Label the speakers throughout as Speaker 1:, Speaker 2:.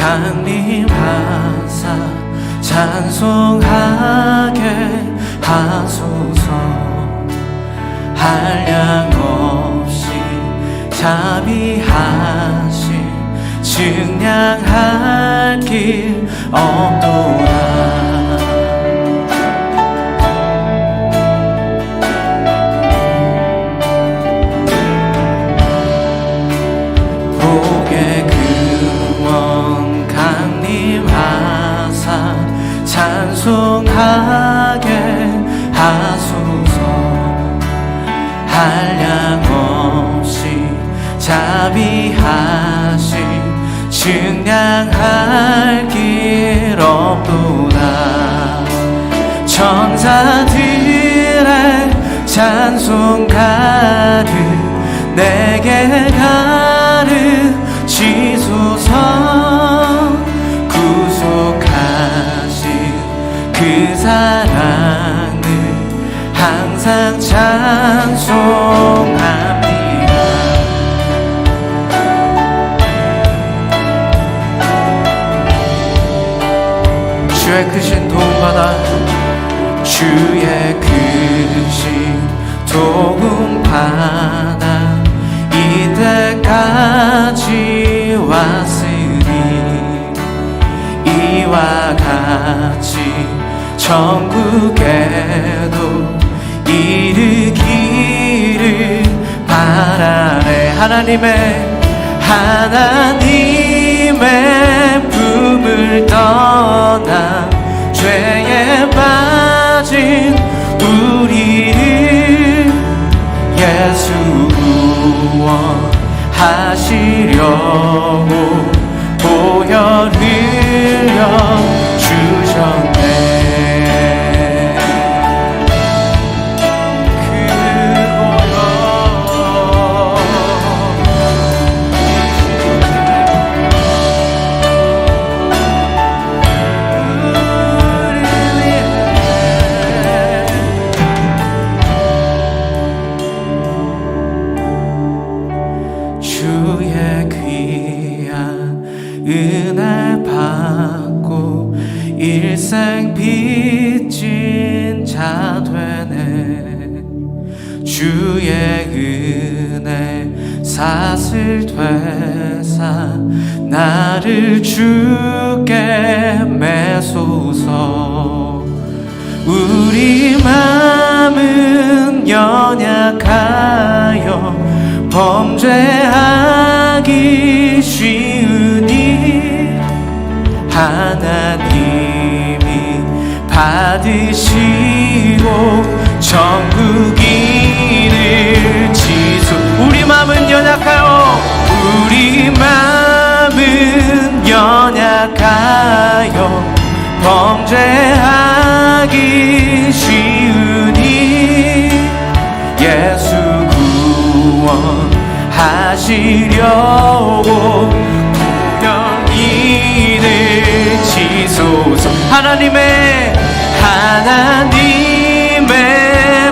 Speaker 1: 강림하사 찬송하게 하소서. 한량 없이 자비하심 증량할 길 없도다. 찬송하게 하소서. 한량 없이 자비하심 증량할 길 없도다. 천사들의 찬송 가득 내게 가르치소서. 그 사랑을 항상 찬송합니다. 주의 크신 도움받아 주의 크신 도움받아 이때까지 왔으니 이와 같이 천국에도 이르기를 바라네. 하나님의 품을 떠나 죄에 빠진 우리를 예수 구원하시려고 보혈 흘려 주셨네. 은혜 받고 일생 빚진 자 되네. 주의 은혜 사슬 되사 나를 주께 매소서. 우리 마음은 연약하여 범죄하기 쉬우니 하나님이 받으시고 천국 이르지소. 우리 마음은 연약하여 우리 마음은 연약하여 범죄하기 쉬우니 예수 구원하시려고 보혈이를 지소서. 하나님의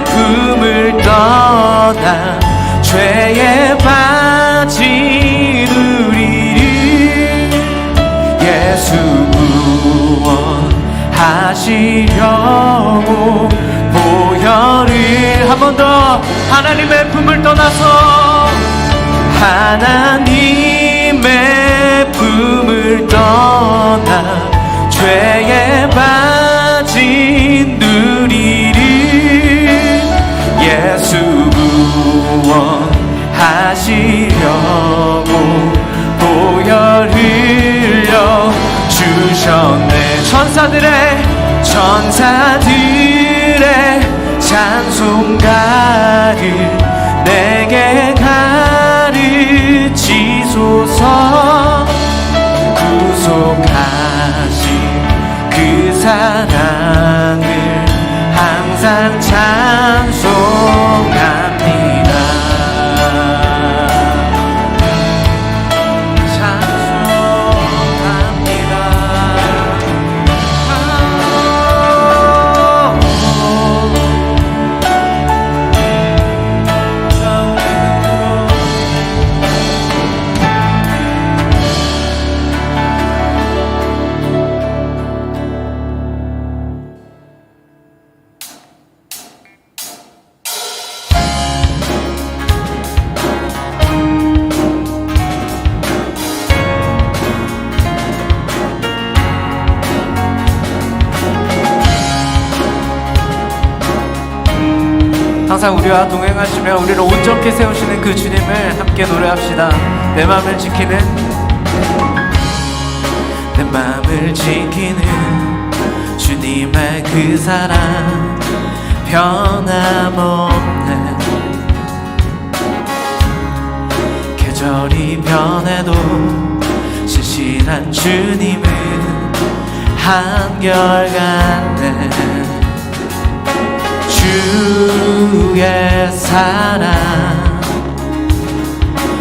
Speaker 1: 품을 떠나 죄에 빠진 우리를 예수 구원하시려고 보혈을 한 번 더. 하나님의 품을 떠나서 하나님의 품을 떠나 죄에 빠진 우리를 예수 구원하시려고 보혈 흘려 주셨네. 천사들의 찬송가를 내게 가르치소서. 구속하신 그 사랑을 항상 찬송합니다. 항상 우리와 동행하시며 우리를 온전케 세우시는 그 주님을 함께 노래합시다. 내 맘을 지키는, 내 맘을 지키는 주님의 그 사랑 변함없네. 계절이 변해도 신실한 주님은 한결같네. 주의 사랑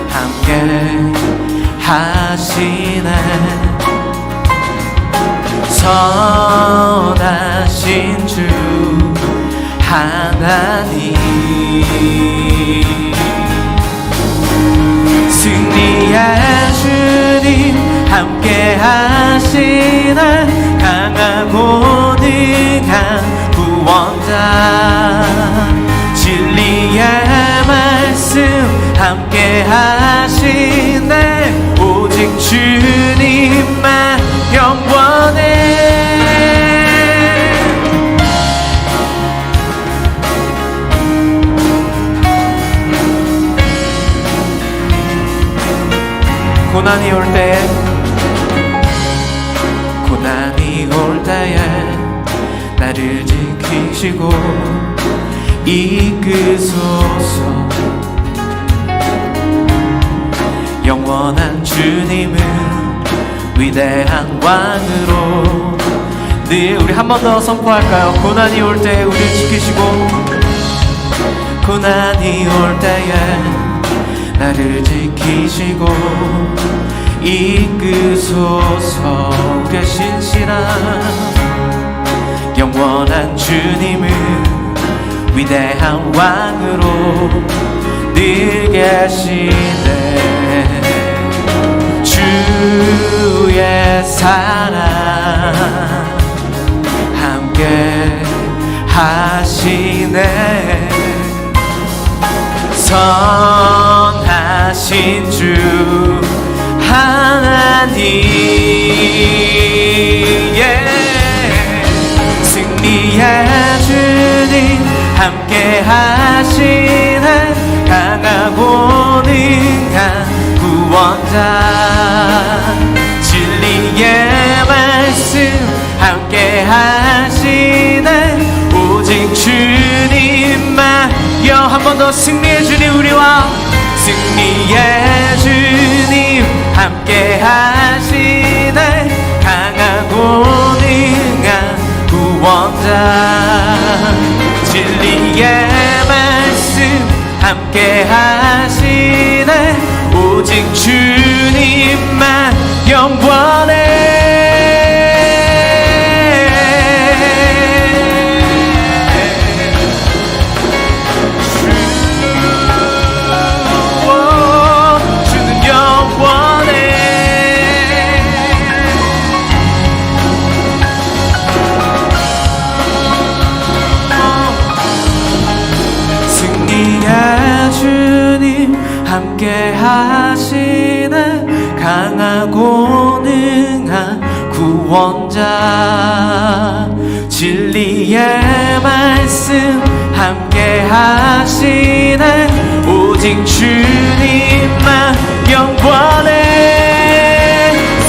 Speaker 1: 함께 하시네. 선하신 주 하나님, 승리의 주님 함께 하시네. 강하고 능한 구원자, 진리의 말씀 함께 하시네. 오직 주님만 영원해. 고난이 올 때에, 고난이 올 때에 나를 지키시고 이끄소서. 영원한 주님은 위대한 왕으로. 늘 우리 한 번 더 선포할까요? 고난이 올 때에 우리를 지키시고, 고난이 올 때에 나를 지키시고 이끄소서. 우리의 신실한 영원한 주님은 위대한 왕으로 늘 계시네. 주의 사랑 함께 하시네. 선하신 주 하나님, 승리의 주님 함께 하시네. 강하고 능한 구원자, 진리의 말씀 함께 하시네. 오직 주님만. 한 번 더. 승리의 주님 우리와, 승리의 주님 함께 하시네. 강하고 능한 구원자, 진리의 말씀 함께 하시네. 오직 주님만 영원해. 함께 하시네. 강하고 능한 구원자, 진리의 말씀 함께 하시네. 오직 주님만 영원해.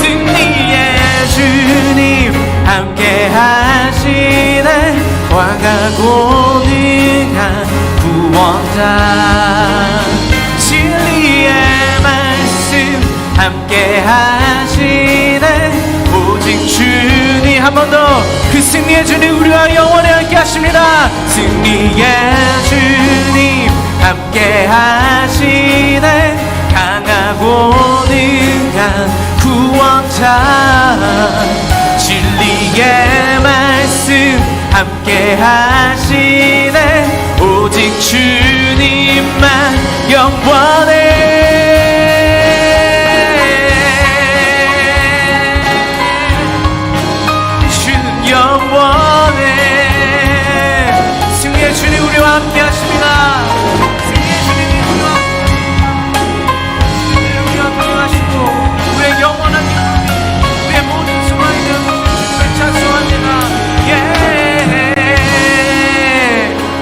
Speaker 1: 승리의 주님 함께 하시네. 강하고 능한 구원자, 진리의 말씀 함께 하시네. 오직 주님. 한 번 더. 그 승리의 주님 우리와 영원히 함께 하십니다. 승리의 주님 함께 하시네. 강하고 능한 구원자, 진리의 말씀 함께 하시네. 오직 주님만 영원해. 주는 영원해. 승리의 주님 우리와 함께 하십니다. 승리의 주님이 우리와 함께 하시고, 우리의 영원한 기쁨이, 우리의 모든 소망이 되고 주님을 찬송합니다.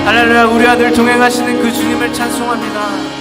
Speaker 1: 할렐루야. 할렐루야. 우리 아들 동행하시는 그 주님을 찬송합니다.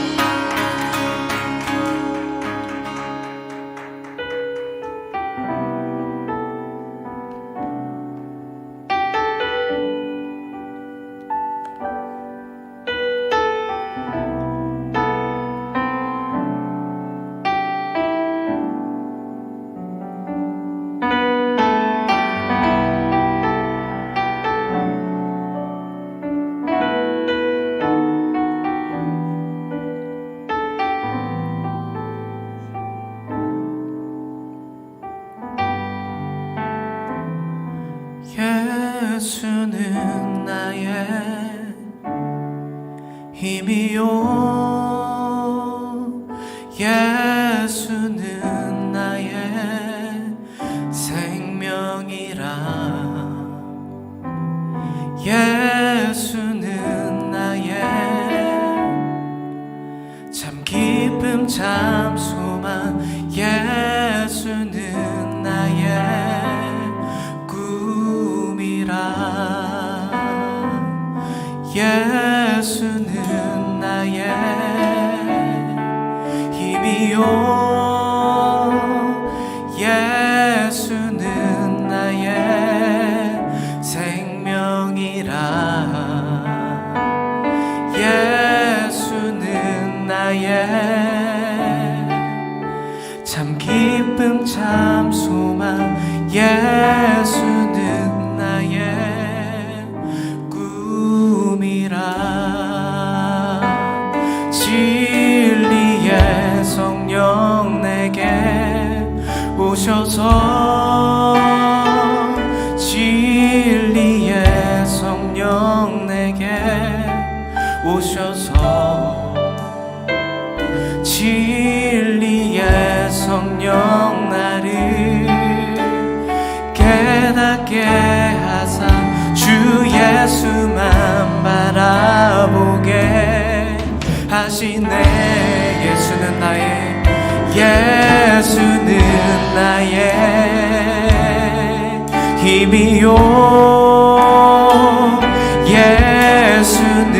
Speaker 1: 예수는 나의 힘이요, 예수는 나의 생명이라. 예수는 나의 참 기쁨 참 소망. 예수는 나의 예수는 나의 힘이요, 예수는 나의 생명이라. 예수는 나의 참 기쁨 참 소망. 예수는 나의 진리의 성령 내게 오셔서, 진리의 성령 내게 오셔서, 진리의 성령 나를 깨닫게 하사 주 예수만 바라보게 하시네. 예수는 나의, 예수는 나의 힘이요, 예수는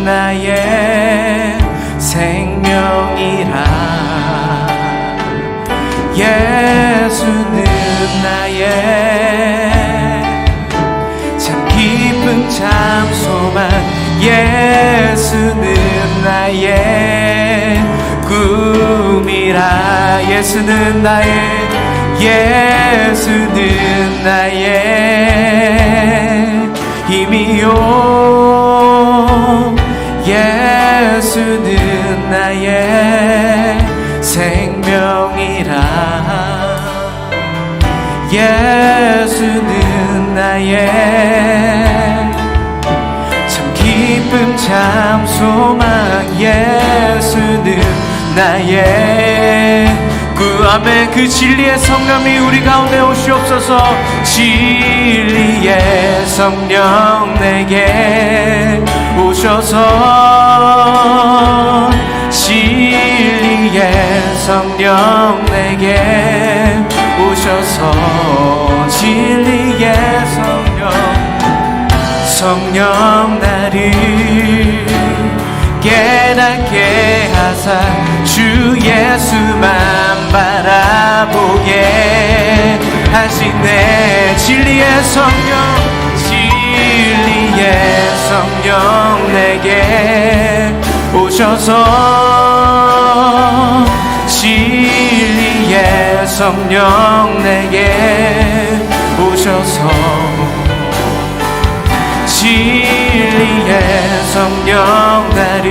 Speaker 1: 나의 생명이라. 예수는 나의 참 기쁨 참 소망. 예수는 나의 꿈이라. 예수는 나의, 예수는 나의 힘이요, 예수는 나의 생명이라. 예수는 나의 참 기쁨 참 소망. 예수는 나의 그 아멘. 그 진리의 성령이 우리 가운데 오시옵소서. 진리의 성령 내게 오셔서, 진리의 성령 내게 오셔서, 진리의 성령 나를 깨닫게 하사 주 예수만 바라보게 하시네. 진리의 성령, 진리의 성령 내게 오셔서, 진리의 성령 내게 오셔서, 진리의 성령 나를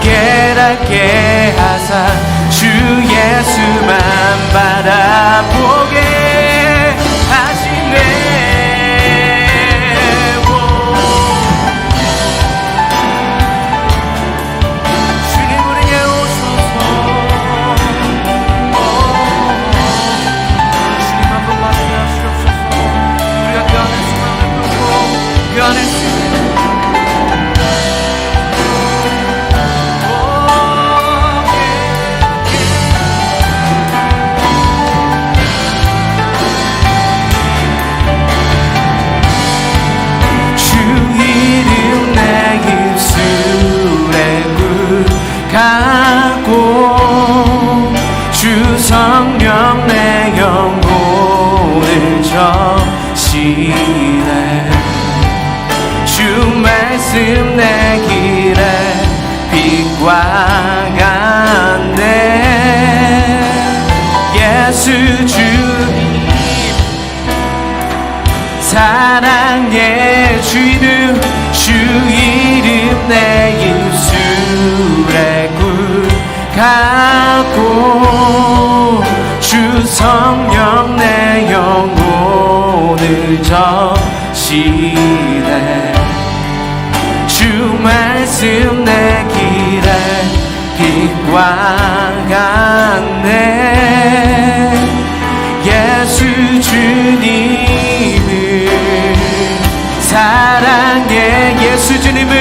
Speaker 1: 깨닫게 하사 주 예수만 바라보게 하시네. 적시네. 주 말씀 내 길에 빛과 같네. 예수 주님 사랑의 주 이름, 주 이름 내 입술에 굴하고 주 성령 내 영혼을 적시네. 주 말씀 내 길에 빛과 같네. 예수 주님을 사랑해. 예수 주님을,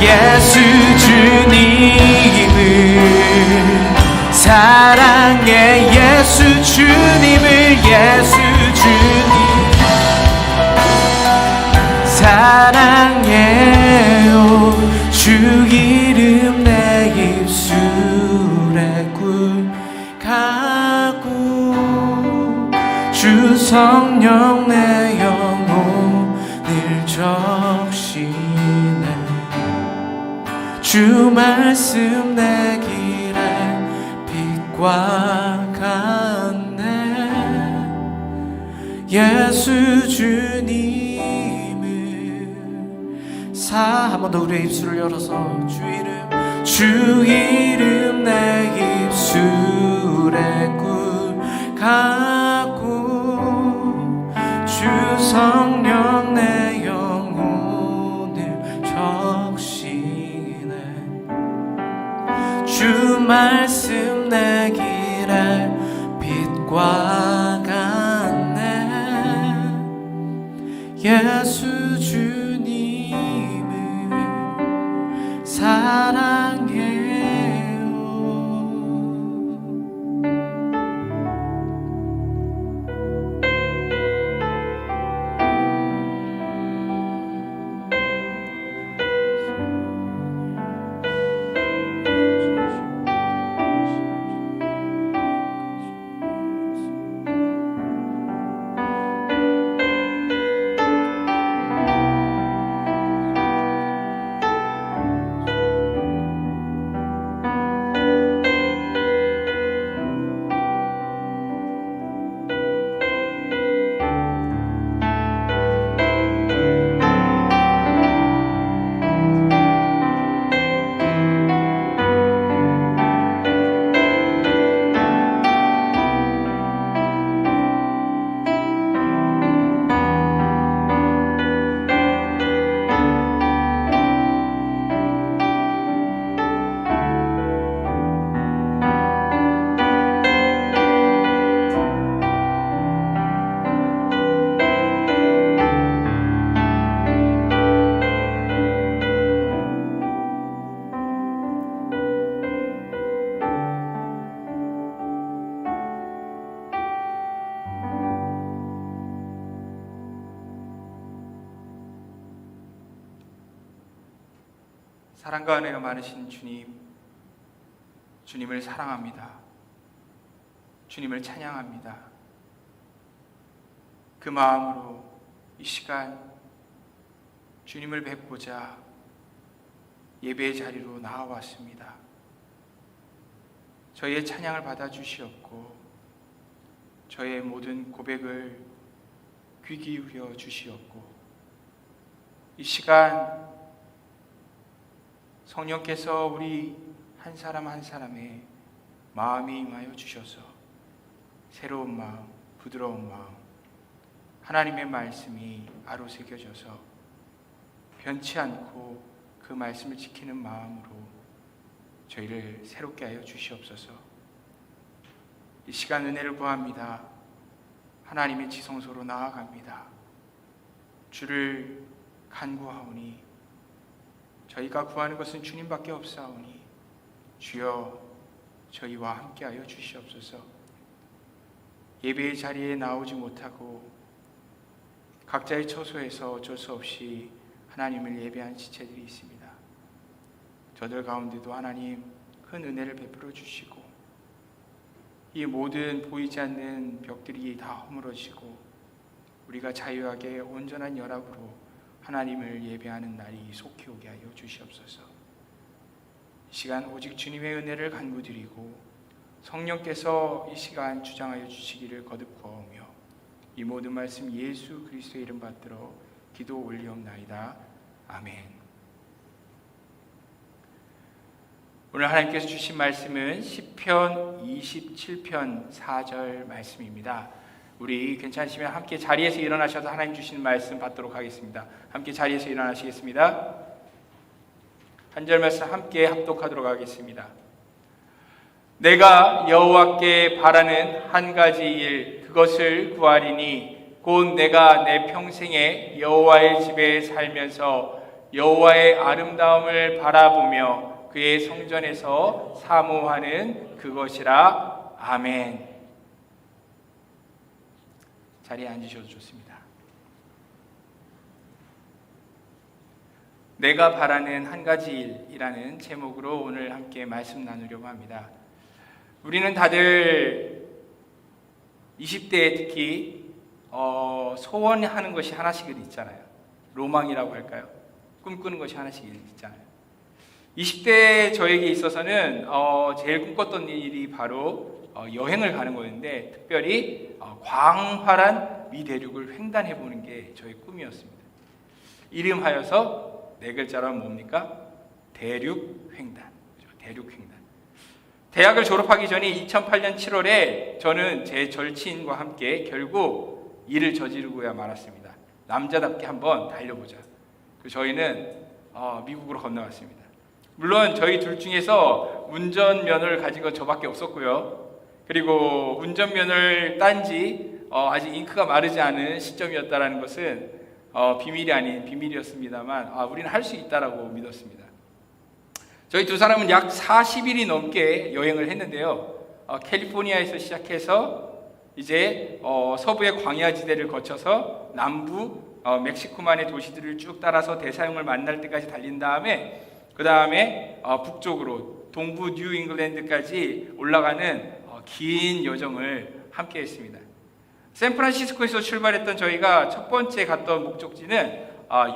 Speaker 1: 예수 주님을 사랑해. 예수 주님을, 예수 주님 사랑해요. 주 이름 내 입술에 굴하고 주 성령 내 영혼을 적시네. 주 말씀 내 길에 빛과 같네. 예수 주님을 한 번 더 우리의 입술을 열어서 주 이름 내 입술에 굴하고 주 성령 내 영혼을 적시네. 주 말씀 내 길에 빛과 같네. 예수 주님을 사랑해요.
Speaker 2: 사랑과 은혜가 많으신 주님을 사랑합니다. 주님을 찬양합니다. 그 마음으로 이 시간 주님을 뵙고자 예배의 자리로 나와왔습니다. 저희의 찬양을 받아주시옵고 저희의 모든 고백을 귀 기울여 주시옵고 이 시간 성령께서 우리 한 사람 한 사람의 마음에 임하여 주셔서 새로운 마음, 부드러운 마음, 하나님의 말씀이 아로새겨져서 변치 않고 그 말씀을 지키는 마음으로 저희를 새롭게 하여 주시옵소서. 이 시간 은혜를 구합니다. 하나님의 지성소로 나아갑니다. 주를 간구하오니 저희가 구하는 것은 주님밖에 없사오니 주여 저희와 함께하여 주시옵소서. 예배의 자리에 나오지 못하고 각자의 처소에서 어쩔 수 없이 하나님을 예배한 지체들이 있습니다. 저들 가운데도 하나님 큰 은혜를 베풀어 주시고 이 모든 보이지 않는 벽들이 다 허물어지고 우리가 자유하게 온전한 연합으로 하나님을 예배하는 날이 속히 오게 하여 주시옵소서. 이 시간 오직 주님의 은혜를 간구드리고 성령께서 이 시간 주장하여 주시기를 거듭 구하오며 이 모든 말씀 예수 그리스도의 이름 받들어 기도 올리옵나이다. 아멘. 오늘 하나님께서 주신 말씀은 시편 27편 4절 말씀입니다. 우리 괜찮으시면 함께 자리에서 일어나셔서 하나님 주시는 말씀 받도록 하겠습니다. 함께 자리에서 일어나시겠습니다. 한 절 말씀 함께 합독하도록 하겠습니다. 내가 여호와께 바라는 한 가지 일 그것을 구하리니 곧 내가 내 평생에 여호와의 집에 살면서 여호와의 아름다움을 바라보며 그의 성전에서 사모하는 그것이라. 아멘. 자리에 앉으셔도 좋습니다. 내가 바라는 한 가지 일이라는 제목으로 오늘 함께 말씀 나누려고 합니다. 우리는 다들 20대에 특히 소원하는 것이 하나씩은 있잖아요. 로망이라고 할까요? 꿈꾸는 것이 하나씩 있잖아요. 20대 저에게 있어서는 제일 꿈꿨던 일이 바로 여행을 가는 거였는데 특별히 광활한 미 대륙을 횡단해보는 게 저의 꿈이었습니다. 이름하여서 네 글자로 하면 뭡니까? 대륙횡단. 대륙횡단. 대학을 졸업하기 전에 2008년 7월에 저는 제 절친과 함께 결국 일을 저지르고야 말았습니다. 남자답게 한번 달려보자. 저희는 미국으로 건너갔습니다. 물론 저희 둘 중에서 운전면허를 가지고 저밖에 없었고요. 그리고 운전면허를 딴지 아직 잉크가 마르지 않은 시점이었다는 것은 비밀이 아닌 비밀이었습니다만 우리는 할 수 있다라고 믿었습니다. 저희 두 사람은 약 40일이 넘게 여행을 했는데요. 캘리포니아에서 시작해서 이제 서부의 광야지대를 거쳐서 남부 멕시코만의 도시들을 쭉 따라서 대서양을 만날 때까지 달린 다음에 그 다음에 북쪽으로 동부 뉴 잉글랜드까지 올라가는 긴 여정을 함께 했습니다. 샌프란시스코에서 출발했던 저희가 첫 번째 갔던 목적지는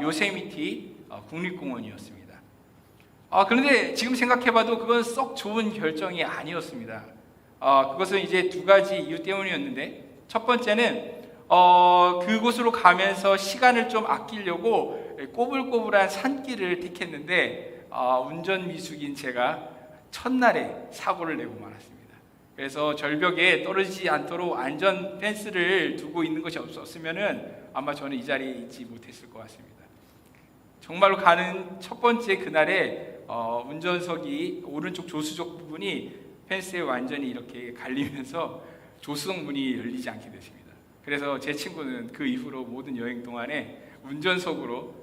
Speaker 2: 요세미티 국립공원이었습니다. 그런데 지금 생각해봐도 그건 썩 좋은 결정이 아니었습니다. 그것은 이제 두 가지 이유 때문이었는데 첫 번째는 그곳으로 가면서 시간을 좀 아끼려고 꼬불꼬불한 산길을 택했는데 운전 미숙인 제가 첫날에 사고를 내고 말았습니다. 그래서 절벽에 떨어지지 않도록 안전 펜스를 두고 있는 것이 없었으면은 아마 저는 이 자리에 있지 못했을 것 같습니다. 정말로 가는 첫 번째 그날에 운전석이 오른쪽 조수석 부분이 펜스에 완전히 이렇게 갈리면서 조수석 문이 열리지 않게 됐습니다. 그래서 제 친구는 그 이후로 모든 여행 동안에 운전석으로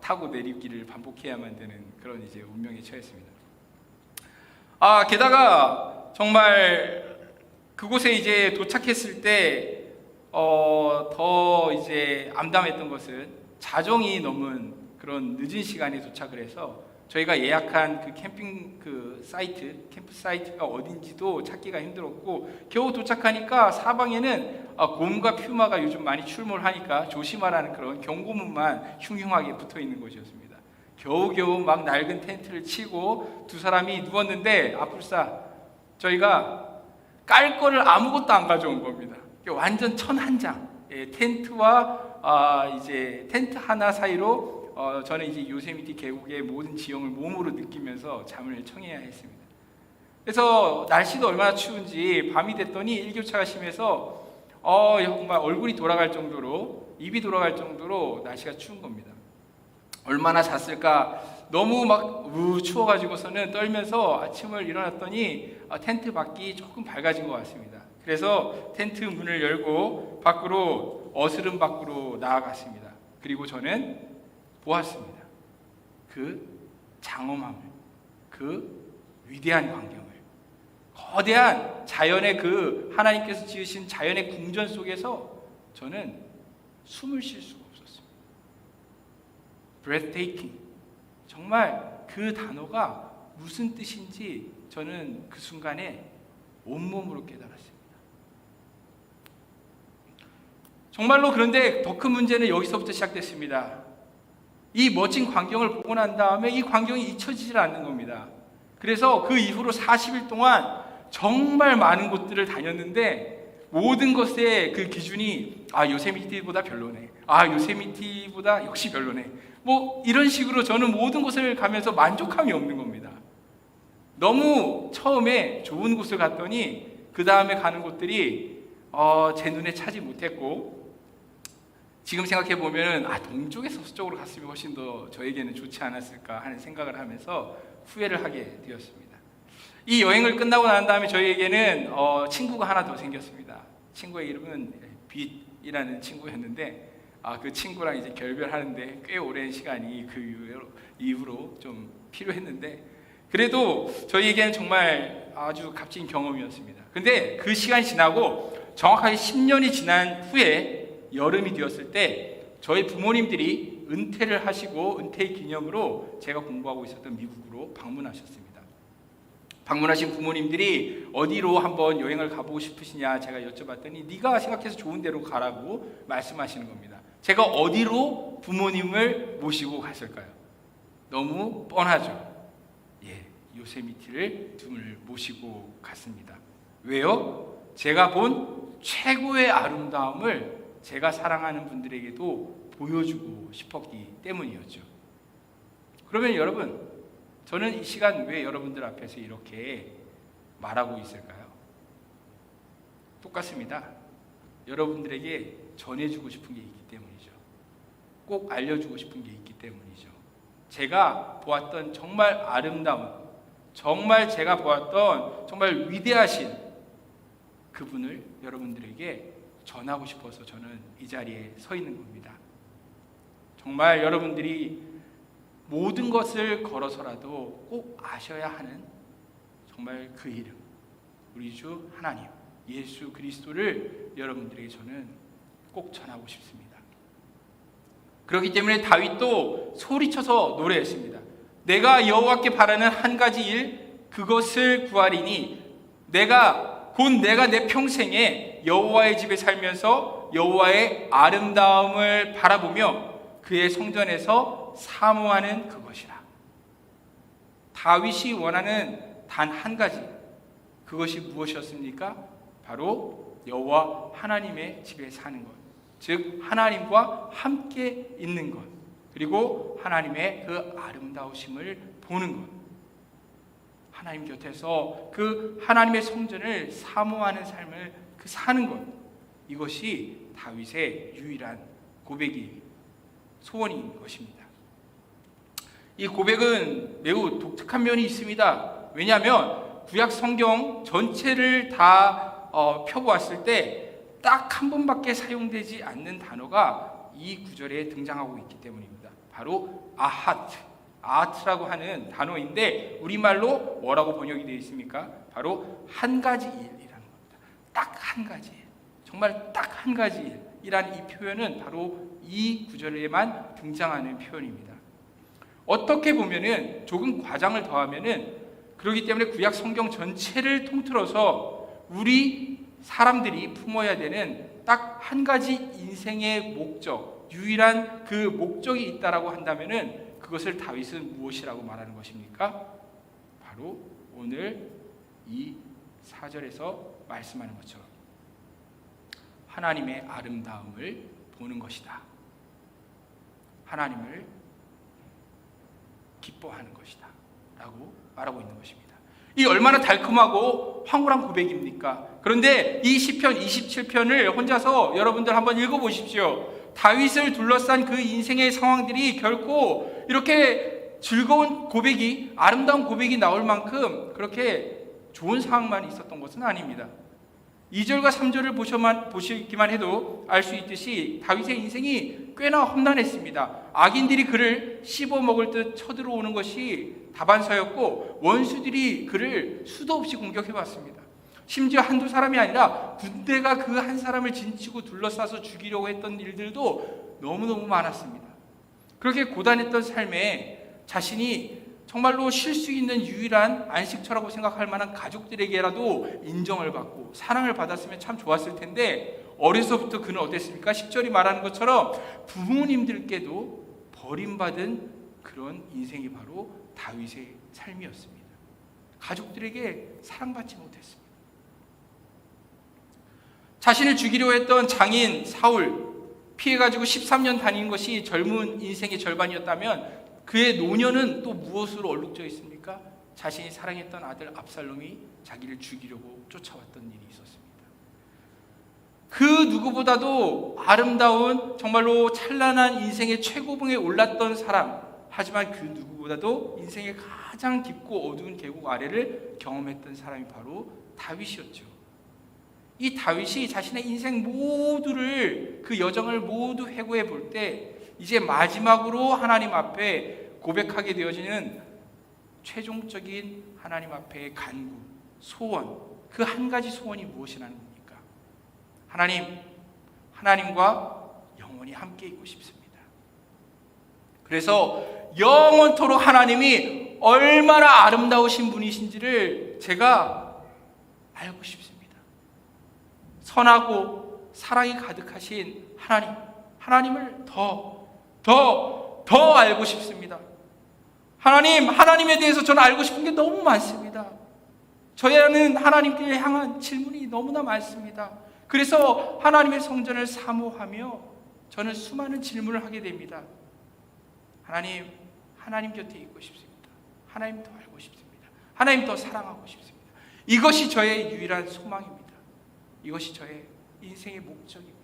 Speaker 2: 타고 내리기를 반복해야만 되는 그런 이제 운명에 처했습니다. 게다가 정말 그곳에 이제 도착했을 때 더 이제 암담했던 것은 자정이 넘은 그런 늦은 시간에 도착을 해서 저희가 예약한 그 캠핑 캠프 사이트가 어딘지도 찾기가 힘들었고 겨우 도착하니까 사방에는 곰과 퓨마가 요즘 많이 출몰하니까 조심하라는 그런 경고문만 흉흉하게 붙어 있는 곳이었습니다. 겨우겨우 막 낡은 텐트를 치고 두 사람이 누웠는데 아뿔싸 저희가 깔 거를 아무것도 안 가져온 겁니다. 완전 천한장. 텐트와 이제 텐트 하나 사이로 저는 이제 요세미티 계곡의 모든 지형을 몸으로 느끼면서 잠을 청해야 했습니다. 그래서 날씨도 얼마나 추운지 밤이 됐더니 일교차가 심해서 정말 얼굴이 돌아갈 정도로 입이 돌아갈 정도로 날씨가 추운 겁니다. 얼마나 잤을까? 너무 막 추워가지고서는 떨면서 아침을 일어났더니 텐트 밖이 조금 밝아진 것 같습니다. 그래서 텐트 문을 열고 밖으로 어스름 밖으로 나아갔습니다. 그리고 저는 보았습니다. 그 장엄함을, 그 위대한 광경을, 거대한 자연의 그 하나님께서 지으신 자연의 궁전 속에서 저는 숨을 쉴 수가 없었습니다. breathtaking. 정말 그 단어가 무슨 뜻인지 저는 그 순간에 온몸으로 깨달았습니다. 정말로 그런데 더 큰 문제는 여기서부터 시작됐습니다. 이 멋진 광경을 보고 난 다음에 이 광경이 잊혀지질 않는 겁니다. 그래서 그 이후로 40일 동안 정말 많은 곳들을 다녔는데 모든 것의 그 기준이 요세미티보다 별로네. 요세미티보다 역시 별로네. 뭐 이런 식으로 저는 모든 곳을 가면서 만족함이 없는 겁니다. 너무 처음에 좋은 곳을 갔더니 그 다음에 가는 곳들이 제 눈에 차지 못했고, 지금 생각해 보면 동쪽에서 서쪽으로 갔으면 훨씬 더 저에게는 좋지 않았을까 하는 생각을 하면서 후회를 하게 되었습니다. 이 여행을 끝나고 난 다음에 저희에게는 친구가 하나 더 생겼습니다. 친구의 이름은 빛이라는 친구였는데 그 친구랑 이제 결별하는데 꽤 오랜 시간이 그 이후로 좀 필요했는데, 그래도 저희에게는 정말 아주 값진 경험이었습니다. 근데 그 시간이 지나고 정확하게 10년이 지난 후에 여름이 되었을 때 저희 부모님들이 은퇴를 하시고 은퇴 기념으로 제가 공부하고 있었던 미국으로 방문하셨습니다. 방문하신 부모님들이 어디로 한번 여행을 가보고 싶으시냐 제가 여쭤봤더니 네가 생각해서 좋은 데로 가라고 말씀하시는 겁니다. 제가 어디로 부모님을 모시고 갔을까요? 너무 뻔하죠. 요세미티를 둘 모시고 갔습니다. 왜요? 제가 본 최고의 아름다움을 제가 사랑하는 분들에게도 보여주고 싶었기 때문이었죠. 그러면 여러분, 저는 이 시간 왜 여러분들 앞에서 이렇게 말하고 있을까요? 똑같습니다. 여러분들에게 전해주고 싶은 게 있기 때문이죠. 꼭 알려주고 싶은 게 있기 때문이죠. 제가 보았던 정말 아름다운, 정말 제가 보았던 정말 위대하신 그분을 여러분들에게 전하고 싶어서 저는 이 자리에 서 있는 겁니다. 정말 여러분들이 모든 것을 걸어서라도 꼭 아셔야 하는 정말 그 이름, 우리 주 하나님 예수 그리스도를 여러분들에게 저는 꼭 전하고 싶습니다. 그렇기 때문에 다윗도 소리쳐서 노래했습니다. 내가 여호와께 바라는 한 가지 일, 그것을 구하리니 내가 내 평생에 여호와의 집에 살면서 여호와의 아름다움을 바라보며 그의 성전에서 사모하는 그것이라. 다윗이 원하는 단 한 가지, 그것이 무엇이었습니까? 바로 여호와 하나님의 집에 사는 것, 즉 하나님과 함께 있는 것, 그리고 하나님의 그 아름다우심을 보는 것, 하나님 곁에서 그 하나님의 성전을 사모하는 삶을 사는 것, 이것이 다윗의 유일한 고백이 소원인 것입니다. 이 고백은 매우 독특한 면이 있습니다. 왜냐하면 구약 성경 전체를 다 펴보았을 때 딱 한 번밖에 사용되지 않는 단어가 이 구절에 등장하고 있기 때문입니다. 바로 아하트라고 하는 단어인데 우리말로 뭐라고 번역이 되어 있습니까? 바로 한 가지 일이라는 겁니다. 딱 한 가지 일, 정말 딱 한 가지 일이라는 이 표현은 바로 이 구절에만 등장하는 표현입니다. 어떻게 보면은 조금 과장을 더하면은, 그렇기 때문에 구약 성경 전체를 통틀어서 우리 사람들이 품어야 되는 딱 한 가지 인생의 목적, 유일한 그 목적이 있다라고 한다면은 그것을 다윗은 무엇이라고 말하는 것입니까? 바로 오늘 이 4절에서 말씀하는 것처럼 하나님의 아름다움을 보는 것이다. 하나님을 기뻐하는 것이다 라고 말하고 있는 것입니다. 이 얼마나 달콤하고 황홀한 고백입니까? 그런데 이 시편 27편을 혼자서 여러분들 한번 읽어보십시오. 다윗을 둘러싼 그 인생의 상황들이 결코 이렇게 즐거운 고백이, 아름다운 고백이 나올 만큼 그렇게 좋은 상황만 있었던 것은 아닙니다. 2절과 3절을 보시기만 해도 알 수 있듯이 다윗의 인생이 꽤나 험난했습니다. 악인들이 그를 씹어먹을 듯 쳐들어오는 것이 다반사였고 원수들이 그를 수도 없이 공격해봤습니다. 심지어 한두 사람이 아니라 군대가 그 한 사람을 진치고 둘러싸서 죽이려고 했던 일들도 너무너무 많았습니다. 그렇게 고단했던 삶에 자신이 정말로 쉴 수 있는 유일한 안식처라고 생각할 만한 가족들에게라도 인정을 받고 사랑을 받았으면 참 좋았을 텐데 어려서부터 그는 어땠습니까? 10절이 말하는 것처럼 부모님들께도 버림받은 그런 인생이 바로 다윗의 삶이었습니다. 가족들에게 사랑받지 못했습니다. 자신을 죽이려 했던 장인 사울, 피해가지고 13년 다닌 것이 젊은 인생의 절반이었다면 그의 노년은 또 무엇으로 얼룩져 있습니까? 자신이 사랑했던 아들 압살롬이 자기를 죽이려고 쫓아왔던 일이 있었습니다. 그 누구보다도 아름다운 정말로 찬란한 인생의 최고봉에 올랐던 사람, 하지만 그 누구보다도 인생의 가장 깊고 어두운 계곡 아래를 경험했던 사람이 바로 다윗이었죠. 이 다윗이 자신의 인생 모두를, 그 여정을 모두 회고해 볼 때 이제 마지막으로 하나님 앞에 고백하게 되어지는 최종적인 하나님 앞에 간구, 소원, 그 한 가지 소원이 무엇이라는 겁니까? 하나님과 영원히 함께 있고 싶습니다. 그래서 영원토록 하나님이 얼마나 아름다우신 분이신지를 제가 알고 싶습니다. 선하고 사랑이 가득하신 하나님을 더 알고 싶습니다. 하나님에 대해서 저는 알고 싶은 게 너무 많습니다. 저희는 하나님께 향한 질문이 너무나 많습니다. 그래서 하나님의 성전을 사모하며 저는 수많은 질문을 하게 됩니다. 하나님 곁에 있고 싶습니다. 하나님 더 알고 싶습니다. 하나님 더 사랑하고 싶습니다. 이것이 저의 유일한 소망입니다. 이것이 저의 인생의 목적입니다.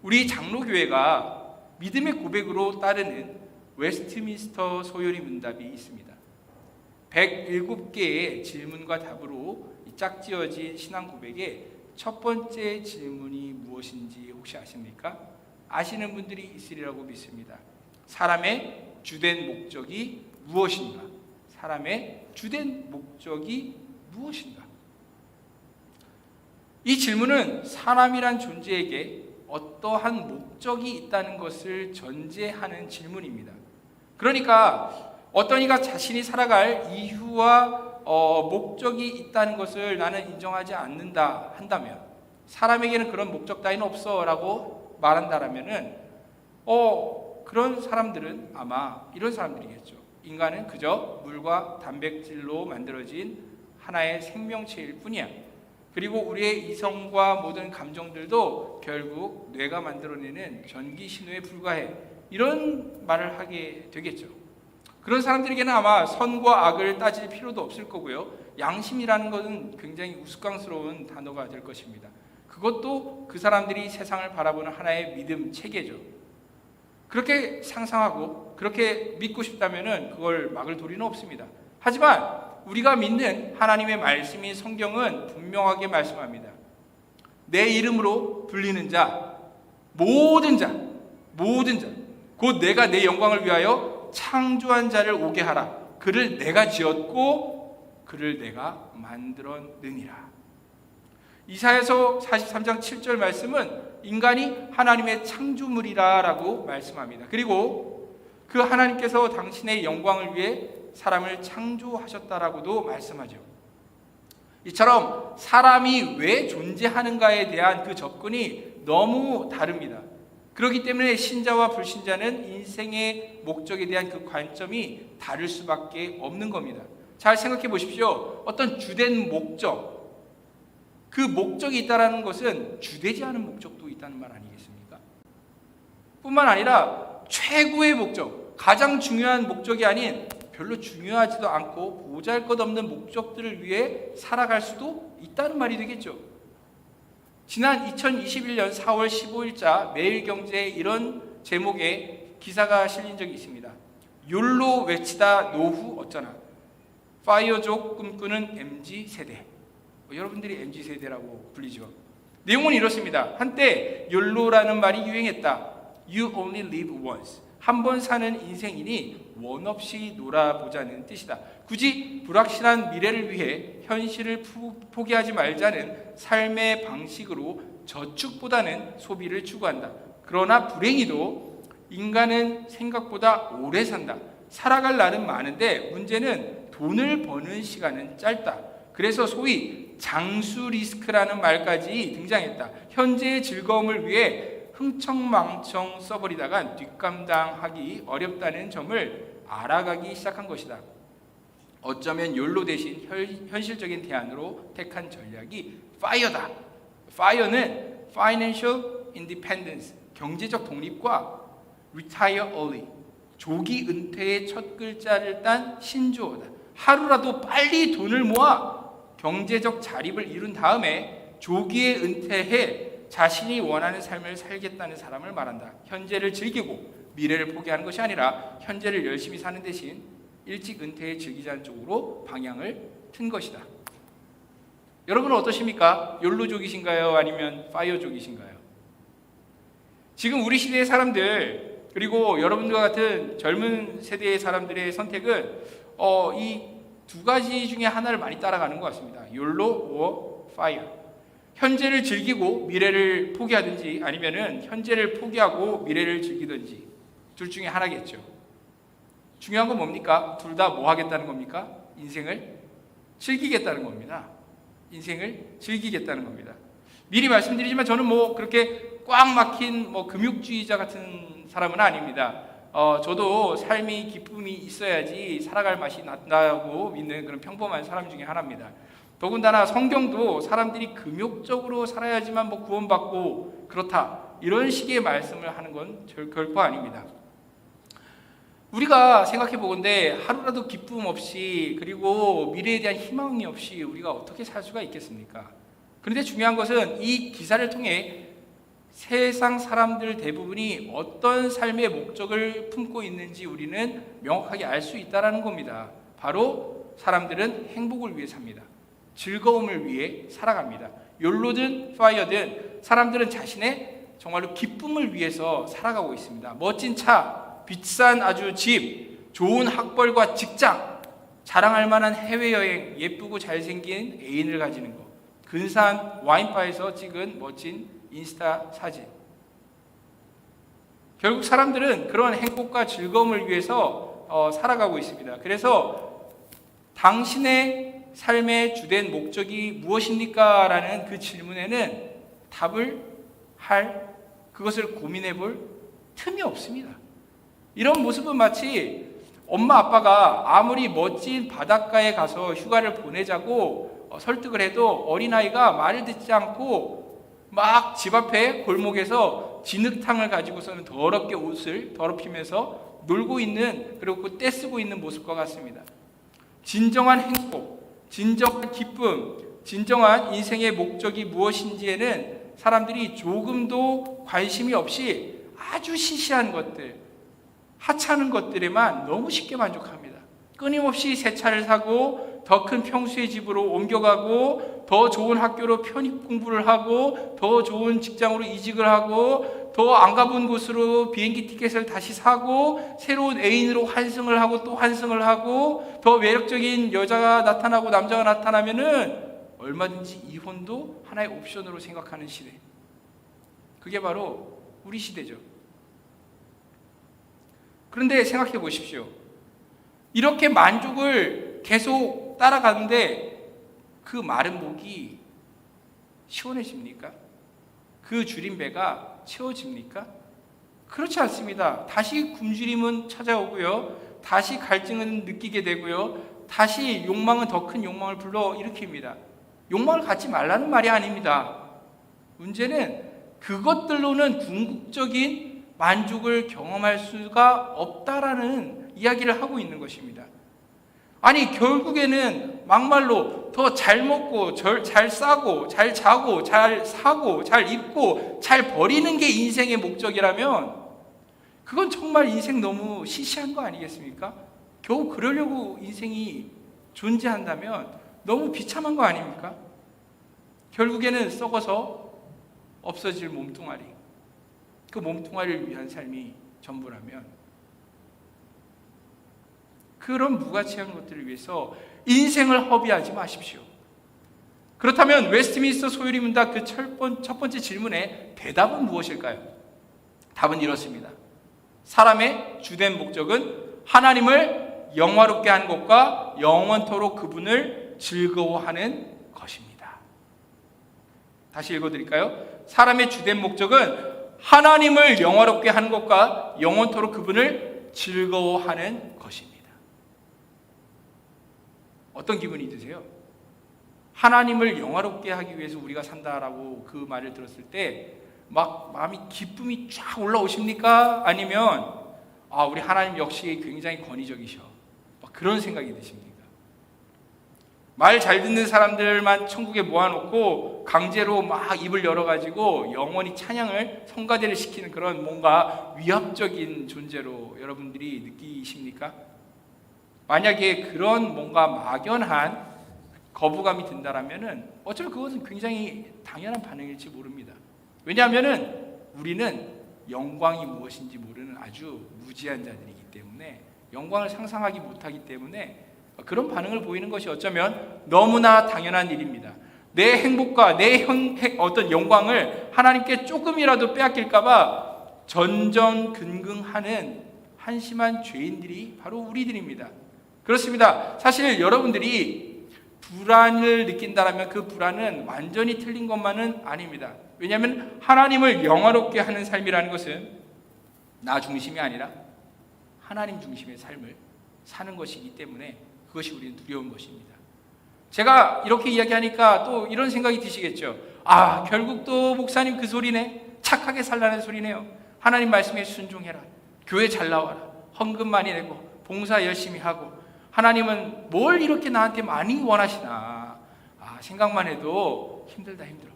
Speaker 2: 우리 장로교회가 믿음의 고백으로 따르는 웨스트민스터 소요리 문답이 있습니다. 107개의 질문과 답으로 짝지어진 신앙 고백의 첫 번째 질문이 무엇인지 혹시 아십니까? 아시는 분들이 있으리라고 믿습니다. 사람의 주된 목적이 무엇인가? 사람의 주된 목적이 무엇인가? 이 질문은 사람이란 존재에게 어떠한 목적이 있다는 것을 전제하는 질문입니다. 그러니까 어떤 이가 자신이 살아갈 이유와 목적이 있다는 것을 나는 인정하지 않는다 한다면, 사람에게는 그런 목적 따위는 없어 라고 말한다라면은 그런 사람들은 아마 이런 사람들이겠죠. 인간은 그저 물과 단백질로 만들어진 하나의 생명체일 뿐이야. 그리고 우리의 이성과 모든 감정들도 결국 뇌가 만들어내는 전기 신호에 불과해. 이런 말을 하게 되겠죠. 그런 사람들에게는 아마 선과 악을 따질 필요도 없을 거고요. 양심이라는 것은 굉장히 우스꽝스러운 단어가 될 것입니다. 그것도 그 사람들이 세상을 바라보는 하나의 믿음 체계죠. 그렇게 상상하고 그렇게 믿고 싶다면 그걸 막을 도리는 없습니다. 하지만 우리가 믿는 하나님의 말씀인 성경은 분명하게 말씀합니다. 내 이름으로 불리는 자, 모든 자, 곧 내가 내 영광을 위하여 창조한 자를 오게 하라. 그를 내가 지었고 그를 내가 만들었느니라. 이사야서 43장 7절 말씀은 인간이 하나님의 창조물이라 라고 말씀합니다. 그리고 그 하나님께서 당신의 영광을 위해 사람을 창조하셨다라고도 말씀하죠. 이처럼 사람이 왜 존재하는가에 대한 그 접근이 너무 다릅니다. 그렇기 때문에 신자와 불신자는 인생의 목적에 대한 그 관점이 다를 수밖에 없는 겁니다. 잘 생각해 보십시오. 어떤 주된 목적, 그 목적이 있다는 것은 주되지 않은 목적도 있다는 말 아니겠습니까? 뿐만 아니라 최고의 목적, 가장 중요한 목적이 아닌 별로 중요하지도 않고 보잘것없는 목적들을 위해 살아갈 수도 있다는 말이 되겠죠. 지난 2021년 4월 15일자 매일경제에 이런 제목의 기사가 실린 적이 있습니다. 욜로 외치다 노후 어쩌나, 파이어족 꿈꾸는 MZ세대. 여러분들이 MZ세대라고 불리죠. 내용은 이렇습니다. 한때 욜로라는 말이 유행했다. You only live once. 한 번 사는 인생이니 원 없이 놀아보자는 뜻이다. 굳이 불확실한 미래를 위해 현실을 포기하지 말자는 삶의 방식으로 저축보다는 소비를 추구한다. 그러나 불행히도 인간은 생각보다 오래 산다. 살아갈 날은 많은데 문제는 돈을 버는 시간은 짧다. 그래서 소위 장수 리스크라는 말까지 등장했다. 현재의 즐거움을 위해 흥청망청 써버리다가 뒷감당하기 어렵다는 점을 알아가기 시작한 것이다. 어쩌면 욜로 대신 현실적인 대안으로 택한 전략이 파이어다. 파이어는 Financial Independence, 경제적 독립과 Retire Early, 조기 은퇴의 첫 글자를 딴 신조어다. 하루라도 빨리 돈을 모아 경제적 자립을 이룬 다음에 조기에 은퇴해 자신이 원하는 삶을 살겠다는 사람을 말한다. 현재를 즐기고 미래를 포기하는 것이 아니라 현재를 열심히 사는 대신 일찍 은퇴에 즐기자는 쪽으로 방향을 튼 것이다. 여러분은 어떠십니까? 욜로족이신가요? 아니면 파이어족이신가요? 지금 우리 시대의 사람들, 그리고 여러분들과 같은 젊은 세대의 사람들의 선택은 이 두 가지 중에 하나를 많이 따라가는 것 같습니다. 욜로 or fire. 현재를 즐기고 미래를 포기하든지 아니면은 현재를 포기하고 미래를 즐기든지 둘 중에 하나겠죠. 중요한 건 뭡니까? 둘 다 뭐 하겠다는 겁니까? 인생을 즐기겠다는 겁니다. 인생을 즐기겠다는 겁니다. 미리 말씀드리지만 저는 뭐 그렇게 꽉 막힌 금욕주의자 같은 사람은 아닙니다. 저도 삶이 기쁨이 있어야지 살아갈 맛이 난다고 믿는 그런 평범한 사람 중에 하나입니다. 더군다나 성경도 사람들이 금욕적으로 살아야지만 구원받고 그렇다, 이런 식의 말씀을 하는 건 결코 아닙니다. 우리가 생각해 보건대 하루라도 기쁨 없이, 그리고 미래에 대한 희망이 없이 우리가 어떻게 살 수가 있겠습니까? 그런데 중요한 것은 이 기사를 통해 세상 사람들 대부분이 어떤 삶의 목적을 품고 있는지 우리는 명확하게 알 수 있다는 겁니다. 바로 사람들은 행복을 위해 삽니다. 즐거움을 위해 살아갑니다. 욜로든 파이어든 사람들은 자신의 정말로 기쁨을 위해서 살아가고 있습니다. 멋진 차, 비싼 아주 집, 좋은 학벌과 직장, 자랑할 만한 해외여행, 예쁘고 잘생긴 애인을 가지는 것, 근사한 와인바에서 찍은 멋진 인스타 사진. 결국 사람들은 그런 행복과 즐거움을 위해서 살아가고 있습니다. 그래서 당신의 삶의 주된 목적이 무엇입니까? 라는 그 질문에는 답을 할, 그것을 고민해 볼 틈이 없습니다. 이런 모습은 마치 엄마 아빠가 아무리 멋진 바닷가에 가서 휴가를 보내자고 설득을 해도 어린아이가 말을 듣지 않고 막 집 앞에 골목에서 진흙탕을 가지고서는 더럽게 옷을 더럽히면서 놀고 있는, 그리고 그 떼쓰고 있는 모습과 같습니다. 진정한 행복, 진정한 기쁨, 진정한 인생의 목적이 무엇인지에는 사람들이 조금도 관심이 없이 아주 시시한 것들, 하찮은 것들에만 너무 쉽게 만족합니다. 끊임없이 새 차를 사고 더 큰 평수의 집으로 옮겨가고 더 좋은 학교로 편입 공부를 하고 더 좋은 직장으로 이직을 하고 더 안 가본 곳으로 비행기 티켓을 다시 사고 새로운 애인으로 환승을 하고 또 환승을 하고 더 매력적인 여자가 나타나고 남자가 나타나면은 얼마든지 이혼도 하나의 옵션으로 생각하는 시대. 그게 바로 우리 시대죠. 그런데 생각해 보십시오. 이렇게 만족을 계속 따라가는데 그 마른 목이 시원해집니까? 그 줄인 배가 채워집니까? 그렇지 않습니다. 다시 굶주림은 찾아오고요. 다시 갈증은 느끼게 되고요. 다시 욕망은 더 큰 욕망을 불러일으킵니다. 욕망을 갖지 말라는 말이 아닙니다. 문제는 그것들로는 궁극적인 만족을 경험할 수가 없다라는 이야기를 하고 있는 것입니다. 아니 결국에는 막말로 더 잘 먹고 잘 싸고 잘 자고 잘 사고 잘 입고 잘 버리는 게 인생의 목적이라면 그건 정말 인생 너무 시시한 거 아니겠습니까? 겨우 그러려고 인생이 존재한다면 너무 비참한 거 아닙니까? 결국에는 썩어서 없어질 몸뚱아리, 그 몸뚱아리를 위한 삶이 전부라면 그런 무가치한 것들을 위해서 인생을 허비하지 마십시오. 그렇다면 웨스트민스터 소요리 문답 그 첫 번째 질문의 대답은 무엇일까요? 답은 이렇습니다. 사람의 주된 목적은 하나님을 영화롭게 하는 것과 영원토록 그분을 즐거워하는 것입니다. 다시 읽어드릴까요? 사람의 주된 목적은 하나님을 영화롭게 하는 것과 영원토록 그분을 즐거워하는 것입니다. 어떤 기분이 드세요? 하나님을 영화롭게 하기 위해서 우리가 산다라고 그 말을 들었을 때 막 마음이 기쁨이 쫙 올라오십니까? 아니면 우리 하나님 역시 굉장히 권위적이셔, 막 그런 생각이 드십니까? 말 잘 듣는 사람들만 천국에 모아놓고 강제로 막 입을 열어가지고 영원히 찬양을 성가대를 시키는 그런 뭔가 위압적인 존재로 여러분들이 느끼십니까? 만약에 그런 뭔가 막연한 거부감이 든다라면은 어쩌면 그것은 굉장히 당연한 반응일지 모릅니다. 왜냐하면은 우리는 영광이 무엇인지 모르는 아주 무지한 자들이기 때문에, 영광을 상상하기 못하기 때문에 그런 반응을 보이는 것이 어쩌면 너무나 당연한 일입니다. 내 행복과 내 어떤 영광을 하나님께 조금이라도 빼앗길까봐 전전긍긍하는 한심한 죄인들이 바로 우리들입니다. 그렇습니다. 사실 여러분들이 불안을 느낀다면 그 불안은 완전히 틀린 것만은 아닙니다. 왜냐하면 하나님을 영화롭게 하는 삶이라는 것은 나 중심이 아니라 하나님 중심의 삶을 사는 것이기 때문에 그것이 우리는 두려운 것입니다. 제가 이렇게 이야기하니까 또 이런 생각이 드시겠죠. 결국 또 목사님 그 소리네. 착하게 살라는 소리네요. 하나님 말씀에 순종해라. 교회 잘 나와라. 헌금 많이 내고 봉사 열심히 하고. 하나님은 뭘 이렇게 나한테 많이 원하시나. 생각만 해도 힘들다 힘들어.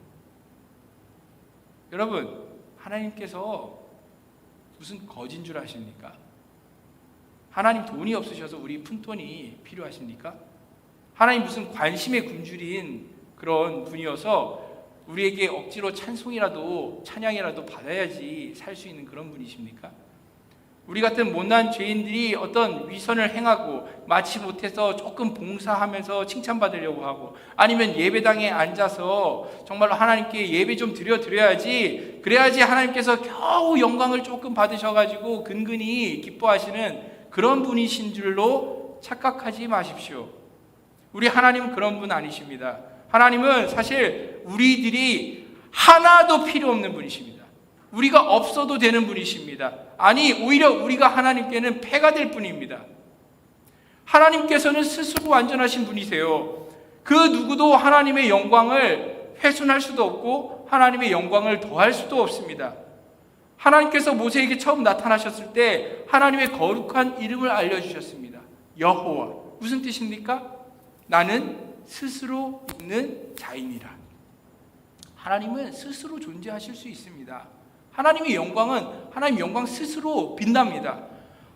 Speaker 2: 여러분, 하나님께서 무슨 거진 줄 아십니까? 하나님 돈이 없으셔서 우리 푼돈이 필요하십니까? 하나님 무슨 관심의 굶주린 그런 분이어서 우리에게 억지로 찬양이라도 받아야지 살 수 있는 그런 분이십니까? 우리 같은 못난 죄인들이 어떤 위선을 행하고 마치 못해서 조금 봉사하면서 칭찬받으려고 하고, 아니면 예배당에 앉아서 정말로 하나님께 예배 좀 드려야지, 그래야지 하나님께서 겨우 영광을 조금 받으셔가지고 근근히 기뻐하시는 그런 분이신 줄로 착각하지 마십시오. 우리 하나님은 그런 분 아니십니다. 하나님은 사실 우리들이 하나도 필요 없는 분이십니다. 우리가 없어도 되는 분이십니다. 아니, 오히려 우리가 하나님께는 폐가 될 뿐입니다. 하나님께서는 스스로 완전하신 분이세요. 그 누구도 하나님의 영광을 훼손할 수도 없고 하나님의 영광을 더할 수도 없습니다. 하나님께서 모세에게 처음 나타나셨을 때 하나님의 거룩한 이름을 알려주셨습니다. 여호와. 무슨 뜻입니까? 나는 스스로 있는 자이니라. 하나님은 스스로 존재하실 수 있습니다. 하나님의 영광은 하나님 영광 스스로 빛납니다.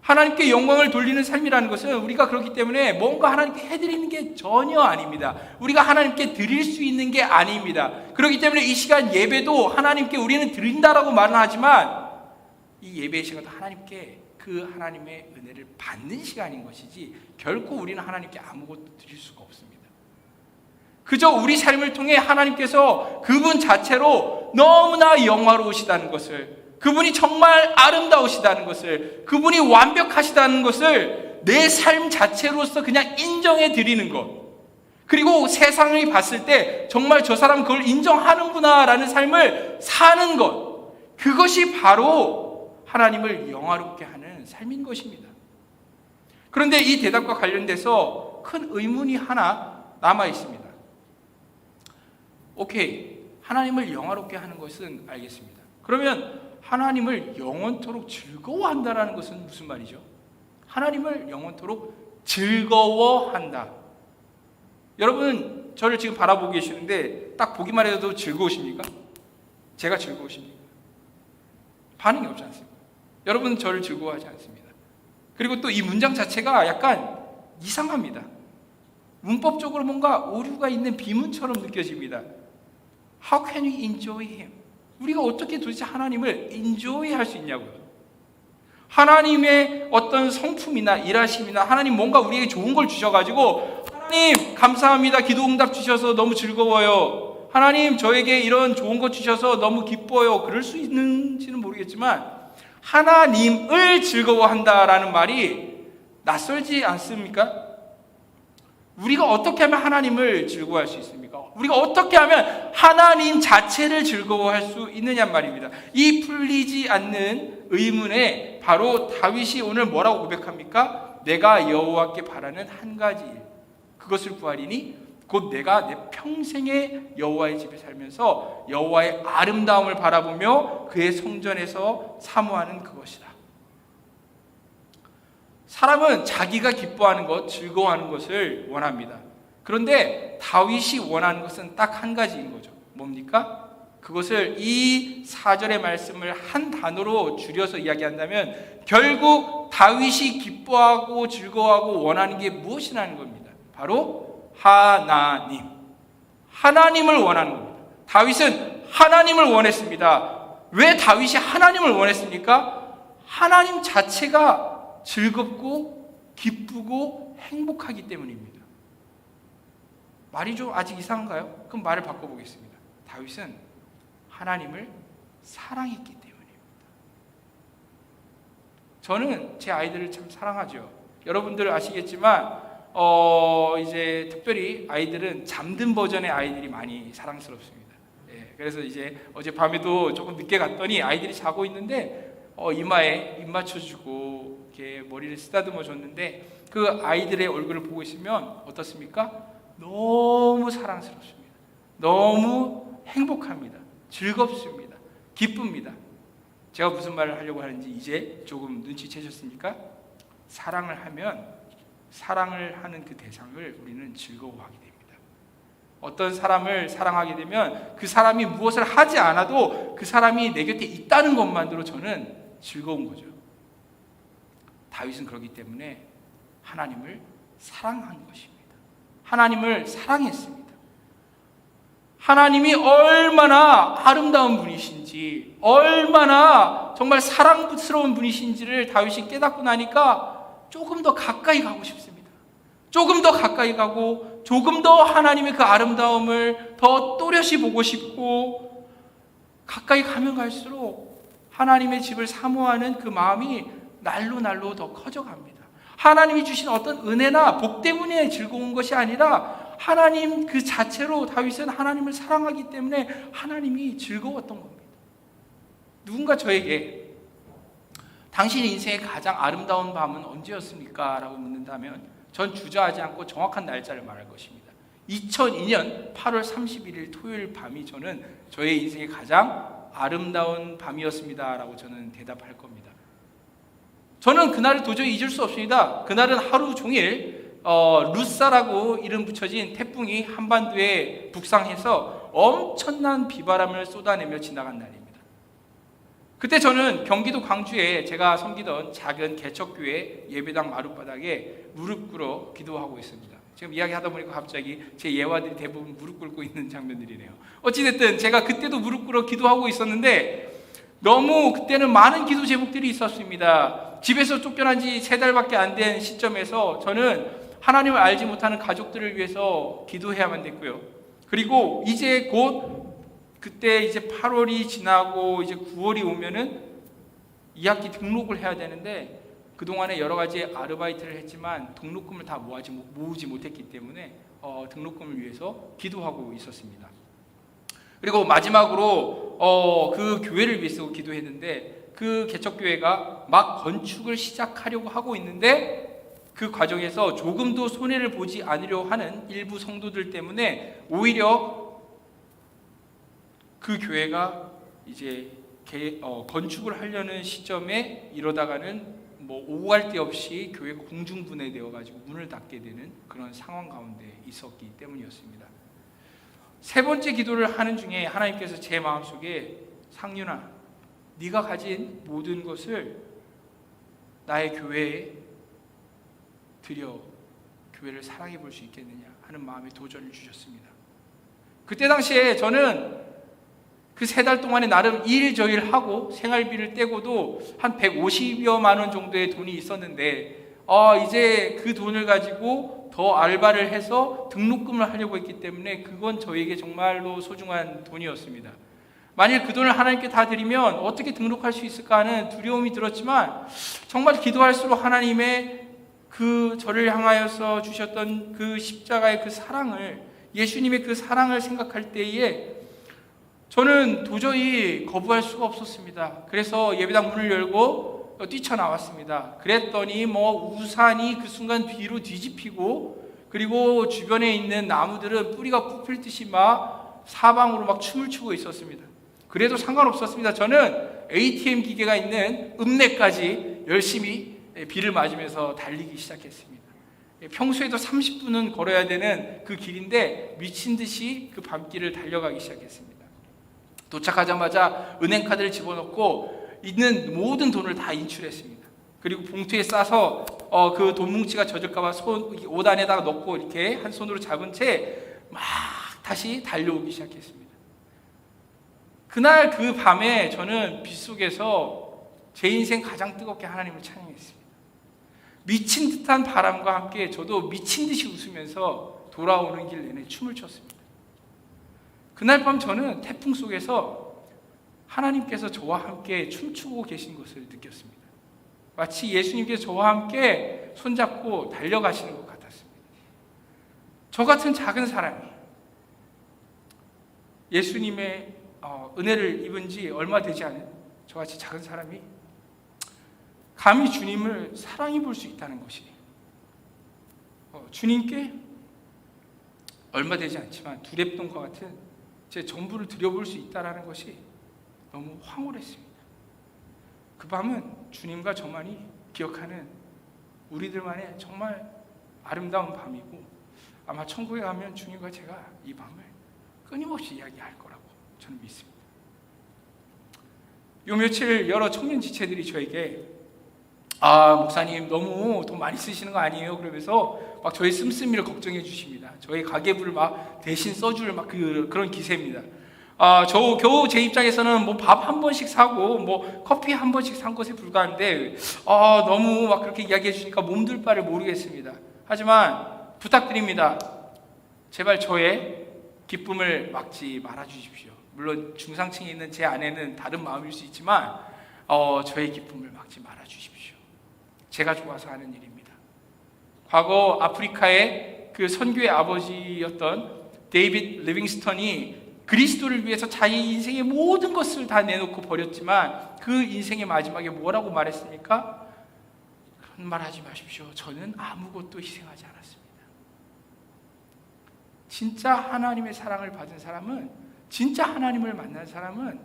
Speaker 2: 하나님께 영광을 돌리는 삶이라는 것은 우리가 그렇기 때문에 뭔가 하나님께 해드리는 게 전혀 아닙니다. 우리가 하나님께 드릴 수 있는 게 아닙니다. 그렇기 때문에 이 시간 예배도 하나님께 우리는 드린다라고 말은 하지만 이 예배의 시간도 하나님께 그 하나님의 은혜를 받는 시간인 것이지 결코 우리는 하나님께 아무것도 드릴 수가 없습니다. 그저 우리 삶을 통해 하나님께서 그분 자체로 너무나 영화로우시다는 것을, 그분이 정말 아름다우시다는 것을, 그분이 완벽하시다는 것을 내 삶 자체로서 그냥 인정해 드리는 것, 그리고 세상이 봤을 때 정말 저 사람 그걸 인정하는구나 라는 삶을 사는 것, 그것이 바로 하나님을 영화롭게 하는 삶인 것입니다. 그런데 이 대답과 관련돼서 큰 의문이 하나 남아 있습니다. 오케이, 하나님을 영화롭게 하는 것은 알겠습니다. 그러면 하나님을 영원토록 즐거워한다라는 것은 무슨 말이죠? 하나님을 영원토록 즐거워한다. 여러분, 저를 지금 바라보고 계시는데 딱 보기만 해도 즐거우십니까? 제가 즐거우십니까? 반응이 없지 않습니다. 여러분 저를 즐거워하지 않습니다. 그리고 또 이 문장 자체가 약간 이상합니다. 문법적으로 뭔가 오류가 있는 비문처럼 느껴집니다. How can we enjoy him? 우리가 어떻게 도대체 하나님을 enjoy 할 수 있냐고요. 하나님의 어떤 성품이나 일하심이나 하나님 뭔가 우리에게 좋은 걸 주셔가지고 하나님 감사합니다, 기도응답 주셔서 너무 즐거워요, 하나님 저에게 이런 좋은 거 주셔서 너무 기뻐요, 그럴 수 있는지는 모르겠지만 하나님을 즐거워한다라는 말이 낯설지 않습니까? 우리가 어떻게 하면 하나님을 즐거워할 수 있습니까? 우리가 어떻게 하면 하나님 자체를 즐거워할 수 있느냐 말입니다. 이 풀리지 않는 의문에 바로 다윗이 오늘 뭐라고 고백합니까? 내가 여호와께 바라는 한 가지 일, 그것을 구하리니 곧 내가 내 평생에 여호와의 집에 살면서 여호와의 아름다움을 바라보며 그의 성전에서 사모하는 그것이다. 사람은 자기가 기뻐하는 것, 즐거워하는 것을 원합니다. 그런데 다윗이 원하는 것은 딱 한 가지인 거죠. 뭡니까? 그것을 이 4절의 말씀을 한 단어로 줄여서 이야기한다면 결국 다윗이 기뻐하고 즐거워하고 원하는 게 무엇이라는 겁니다. 바로 하나님. 하나님을 원하는 겁니다. 다윗은 하나님을 원했습니다. 왜 다윗이 하나님을 원했습니까? 하나님 자체가 즐겁고 기쁘고 행복하기 때문입니다. 말이 좀 아직 이상한가요? 그럼 말을 바꿔보겠습니다. 다윗은 하나님을 사랑했기 때문입니다. 저는 제 아이들을 참 사랑하죠. 여러분들 아시겠지만 이제 특별히 아이들은 잠든 버전의 아이들이 많이 사랑스럽습니다. 예, 그래서 이제 어젯밤에도 조금 늦게 갔더니 아이들이 자고 있는데 이마에 입 맞춰주고 이렇게 머리를 쓰다듬어 줬는데 그 아이들의 얼굴을 보고 있으면 어떻습니까? 너무 사랑스럽습니다. 너무 행복합니다. 즐겁습니다. 기쁩니다. 제가 무슨 말을 하려고 하는지 이제 조금 눈치채셨습니까? 사랑을 하면 사랑을 하는 그 대상을 우리는 즐거워하게 됩니다. 어떤 사람을 사랑하게 되면 그 사람이 무엇을 하지 않아도 그 사람이 내 곁에 있다는 것만으로 저는 즐거운 거죠. 다윗은 그렇기 때문에 하나님을 사랑한 것입니다. 하나님을 사랑했습니다. 하나님이 얼마나 아름다운 분이신지, 얼마나 정말 사랑스러운 분이신지를 다윗이 깨닫고 나니까 조금 더 가까이 가고 싶습니다. 조금 더 가까이 가고 조금 더 하나님의 그 아름다움을 더 또렷이 보고 싶고, 가까이 가면 갈수록 하나님의 집을 사모하는 그 마음이 날로 날로 더 커져갑니다. 하나님이 주신 어떤 은혜나 복 때문에 즐거운 것이 아니라 하나님 그 자체로 다윗은 하나님을 사랑하기 때문에 하나님이 즐거웠던 겁니다. 누군가 저에게 당신 인생의 가장 아름다운 밤은 언제였습니까? 라고 묻는다면 전 주저하지 않고 정확한 날짜를 말할 것입니다. 2002년 8월 31일 토요일 밤이 저는 저의 인생의 가장 아름다운 밤이었습니다 라고 저는 대답할 겁니다. 저는 그날을 도저히 잊을 수 없습니다. 그날은 하루 종일 루사라고 이름 붙여진 태풍이 한반도에 북상해서 엄청난 비바람을 쏟아내며 지나간 날입니다. 그때 저는 경기도 광주에 제가 섬기던 작은 개척교회 예배당 마룻바닥에 무릎 꿇어 기도하고 있습니다. 지금 이야기하다 보니까 갑자기 제 예화들이 대부분 무릎 꿇고 있는 장면들이네요. 어찌됐든 제가 그때도 무릎 꿇어 기도하고 있었는데 너무 그때는 많은 기도 제목들이 있었습니다. 집에서 쫓겨난 지 3달밖에 안 된 시점에서 저는 하나님을 알지 못하는 가족들을 위해서 기도해야만 됐고요. 그리고 이제 곧 그때 이제 8월이 지나고 이제 9월이 오면은 2학기 등록을 해야 되는데 그동안에 여러 가지 아르바이트를 했지만 등록금을 다 모으지 못했기 때문에 등록금을 위해서 기도하고 있었습니다. 그리고 마지막으로 그 교회를 위해서 기도했는데 그 개척교회가 막 건축을 시작하려고 하고 있는데 그 과정에서 조금도 손해를 보지 않으려 하는 일부 성도들 때문에 오히려 그 교회가 이제 건축을 하려는 시점에 이러다가는 뭐 오갈 데 없이 교회가 공중분해되어 가지고 문을 닫게 되는 그런 상황 가운데 있었기 때문이었습니다. 세 번째 기도를 하는 중에 하나님께서 제 마음속에 상윤아, 네가 가진 모든 것을 나의 교회에 드려 교회를 사랑해 볼 수 있겠느냐 하는 마음의 도전을 주셨습니다. 그때 당시에 저는 그 3달 동안에 나름 일저일하고 생활비를 떼고도 한 150여만 원 정도의 돈이 있었는데 이제 그 돈을 가지고 더 알바를 해서 등록금을 하려고 했기 때문에 그건 저에게 정말로 소중한 돈이었습니다. 만일 그 돈을 하나님께 다 드리면 어떻게 등록할 수 있을까 하는 두려움이 들었지만 정말 기도할수록 하나님의 그 저를 향하여서 주셨던 그 십자가의 그 사랑을, 예수님의 그 사랑을 생각할 때에 저는 도저히 거부할 수가 없었습니다. 그래서 예배당 문을 열고 뛰쳐나왔습니다. 그랬더니 우산이 그 순간 뒤로 뒤집히고, 그리고 주변에 있는 나무들은 뿌리가 뽑힐 듯이 막 사방으로 막 춤을 추고 있었습니다. 그래도 상관없었습니다. 저는 ATM 기계가 있는 읍내까지 열심히 비를 맞으면서 달리기 시작했습니다. 평소에도 30분은 걸어야 되는 그 길인데 미친 듯이 그 밤길을 달려가기 시작했습니다. 도착하자마자 은행카드를 집어넣고 있는 모든 돈을 다 인출했습니다. 그리고 봉투에 싸서 그 돈 뭉치가 젖을까봐 옷 안에다가 넣고 이렇게 한 손으로 잡은 채 막 다시 달려오기 시작했습니다. 그날 그 밤에 저는 빗속에서 제 인생 가장 뜨겁게 하나님을 찬양했습니다. 미친 듯한 바람과 함께 저도 미친 듯이 웃으면서 돌아오는 길 내내 춤을 췄습니다. 그날 밤 저는 태풍 속에서 하나님께서 저와 함께 춤추고 계신 것을 느꼈습니다. 마치 예수님께서 저와 함께 손잡고 달려가시는 것 같았습니다. 저 같은 작은 사람이 예수님의 은혜를 입은 지 얼마 되지 않은 저같이 작은 사람이 감히 주님을 사랑해 볼 수 있다는 것이, 주님께 얼마 되지 않지만 두랩돈과 같은 제 전부를 드려볼 수 있다는 것이 너무 황홀했습니다. 그 밤은 주님과 저만이 기억하는 우리들만의 정말 아름다운 밤이고, 아마 천국에 가면 주님과 제가 이 밤을 끊임없이 이야기할 거라고 저는 믿습니다. 요 며칠 여러 청년 지체들이 저에게 목사님 너무 돈 많이 쓰시는 거 아니에요? 그러면서 막 저의 씀씀이를 걱정해 주십니다. 저희 가계부를 막 대신 써줄 막 그런 기세입니다. 저 겨우 제 입장에서는 밥 한 번씩 사고 커피 한 번씩 산 것에 불과한데 너무 막 그렇게 이야기해 주시니까 몸둘 바를 모르겠습니다. 하지만 부탁드립니다. 제발 저의 기쁨을 막지 말아 주십시오. 물론 중상층에 있는 제 아내는 다른 마음일 수 있지만 저의 기쁨을 막지 말아 주십시오. 제가 좋아서 하는 일입니다. 과거 아프리카의 그 선교의 아버지였던 데이빗 리빙스턴이 그리스도를 위해서 자기 인생의 모든 것을 다 내놓고 버렸지만 그 인생의 마지막에 뭐라고 말했습니까? 그런 말 하지 마십시오. 저는 아무것도 희생하지 않았습니다. 진짜 하나님의 사랑을 받은 사람은, 진짜 하나님을 만난 사람은,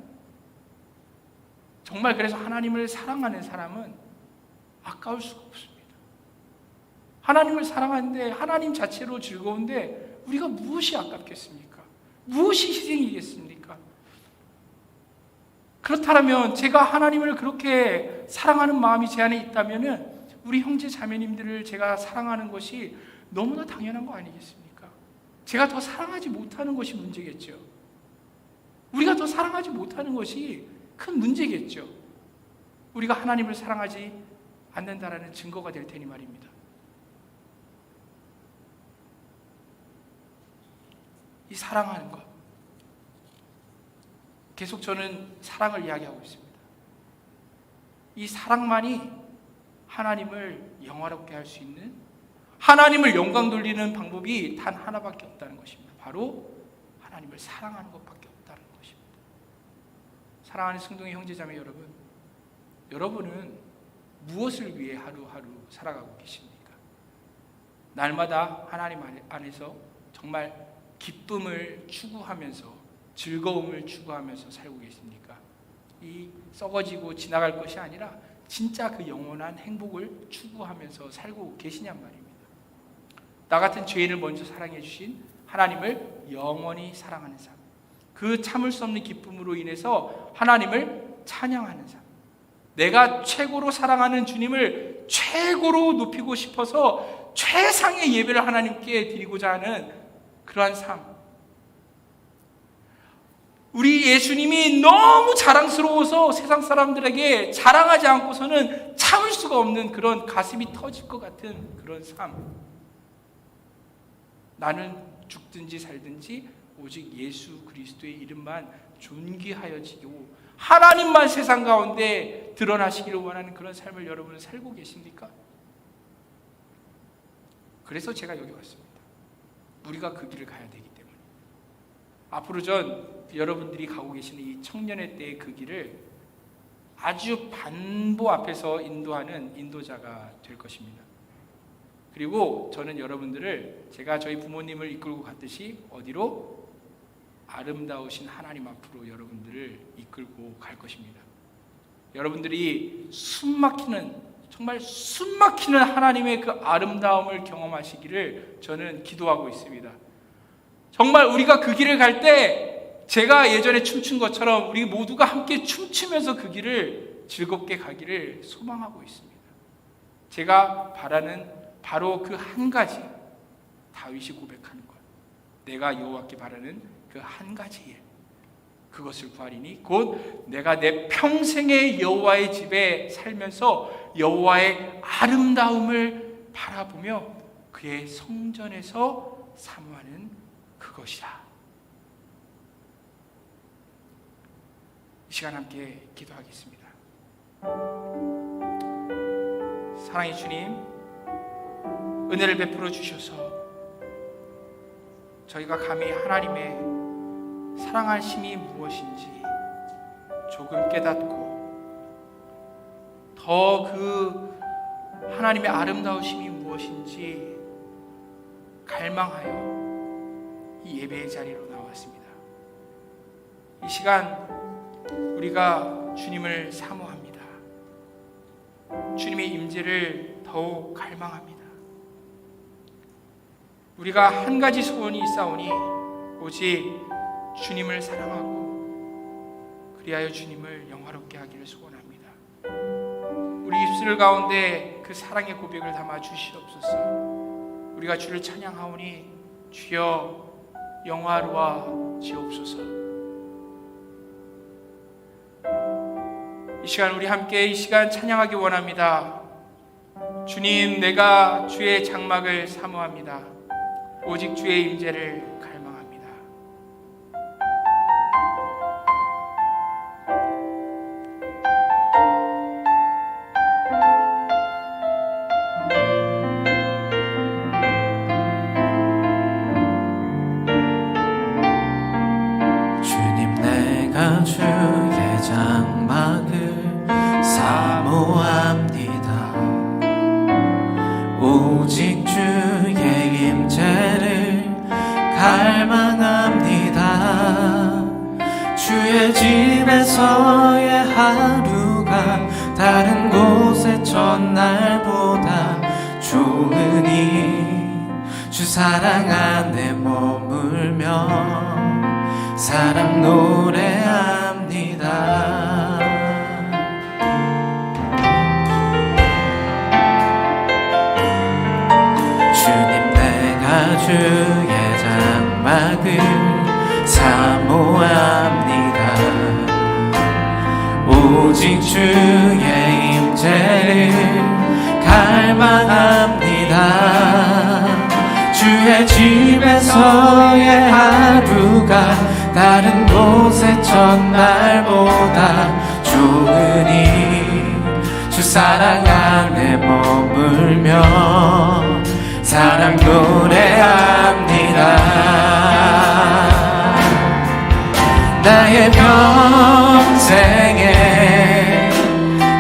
Speaker 2: 정말 그래서 하나님을 사랑하는 사람은 아까울 수가 없습니다. 하나님을 사랑하는데, 하나님 자체로 즐거운데 우리가 무엇이 아깝겠습니까? 무엇이 희생이겠습니까? 그렇다면 제가 하나님을 그렇게 사랑하는 마음이 제 안에 있다면 우리 형제 자매님들을 제가 사랑하는 것이 너무나 당연한 거 아니겠습니까? 제가 더 사랑하지 못하는 것이 문제겠죠. 우리가 더 사랑하지 못하는 것이 큰 문제겠죠. 우리가 하나님을 사랑하지 않는다라는 증거가 될 테니 말입니다. 이 사랑하는 것, 계속 저는 사랑을 이야기하고 있습니다. 이 사랑만이 하나님을 영화롭게 할 수 있는, 하나님을 영광 돌리는 방법이 단 하나밖에 없다는 것입니다. 바로 하나님을 사랑하는 것밖에 없다는 것입니다. 사랑하는 성도의 형제자매 여러분, 여러분은 무엇을 위해 하루하루 살아가고 계십니까? 날마다 하나님 안에서 정말 기쁨을 추구하면서, 즐거움을 추구하면서 살고 계십니까? 이 썩어지고 지나갈 것이 아니라 진짜 그 영원한 행복을 추구하면서 살고 계시냔 말입니다. 나 같은 죄인을 먼저 사랑해 주신 하나님을 영원히 사랑하는 삶, 그 참을 수 없는 기쁨으로 인해서 하나님을 찬양하는 삶, 내가 최고로 사랑하는 주님을 최고로 높이고 싶어서 최상의 예배를 하나님께 드리고자 하는 그러한 삶, 우리 예수님이 너무 자랑스러워서 세상 사람들에게 자랑하지 않고서는 참을 수가 없는 그런 가슴이 터질 것 같은 그런 삶, 나는 죽든지 살든지 오직 예수 그리스도의 이름만 존귀하여지고 하나님만 세상 가운데 드러나시기를 원하는 그런 삶을 여러분은 살고 계십니까? 그래서 제가 여기 왔습니다. 우리가 그 길을 가야 되기 때문에. 앞으로 전 여러분들이 가고 계시는 이 청년의 때의 그 길을 아주 반보 앞에서 인도하는 인도자가 될 것입니다. 그리고 저는 여러분들을 제가 저희 부모님을 이끌고 갔듯이 어디로? 아름다우신 하나님 앞으로 여러분들을 이끌고 갈 것입니다. 여러분들이 정말 숨막히는 하나님의 그 아름다움을 경험하시기를 저는 기도하고 있습니다. 정말 우리가 그 길을 갈 때 제가 예전에 춤춘 것처럼 우리 모두가 함께 춤추면서 그 길을 즐겁게 가기를 소망하고 있습니다. 제가 바라는 바로 그 한 가지, 다윗이 고백하는 것, 내가 여호와께 바라는 그 한 가지 일, 그것을 구하리니 곧 내가 내 평생의 여호와의 집에 살면서 여호와의 아름다움을 바라보며 그의 성전에서 사모하는 그것이라. 이 시간 함께 기도하겠습니다. 사랑의 주님, 은혜를 베풀어 주셔서 저희가 감히 하나님의 사랑하심이 무엇인지 조금 깨닫고 더 그 하나님의 아름다우심이 무엇인지 갈망하여 이 예배의 자리로 나왔습니다. 이 시간 우리가 주님을 사모합니다. 주님의 임재를 더욱 갈망합니다. 우리가 한 가지 소원이 있사오니 오직 주님을 사랑하고 그리하여 주님을 영화롭게 하기를 소원합니다. 우리 입술 가운데 그 사랑의 고백을 담아 주시옵소서. 우리가 주를 찬양하오니 주여 영화로워지옵소서. 이 시간 우리 함께 이 시간 찬양하기 원합니다. 주님, 내가 주의 장막을 사모합니다. 오직 주의 임재를 갈망합니다.
Speaker 1: 주님, 내가 주의 장막을 사모합니다. 오직 주의 임재를 갈망합니다. 주의 집에서의 하루가 다른 곳의 첫날보다 좋으니 주 사랑 안에 머물며 사랑 노래합니다. 주의 장막을 사모합니다. 오직 주의 임재를 갈망합니다. 주의 집에서의 하루가 다른 곳의 첫날보다 좋으니 주 사랑 안에 머물며 사랑 노래합니다. 나의 평생에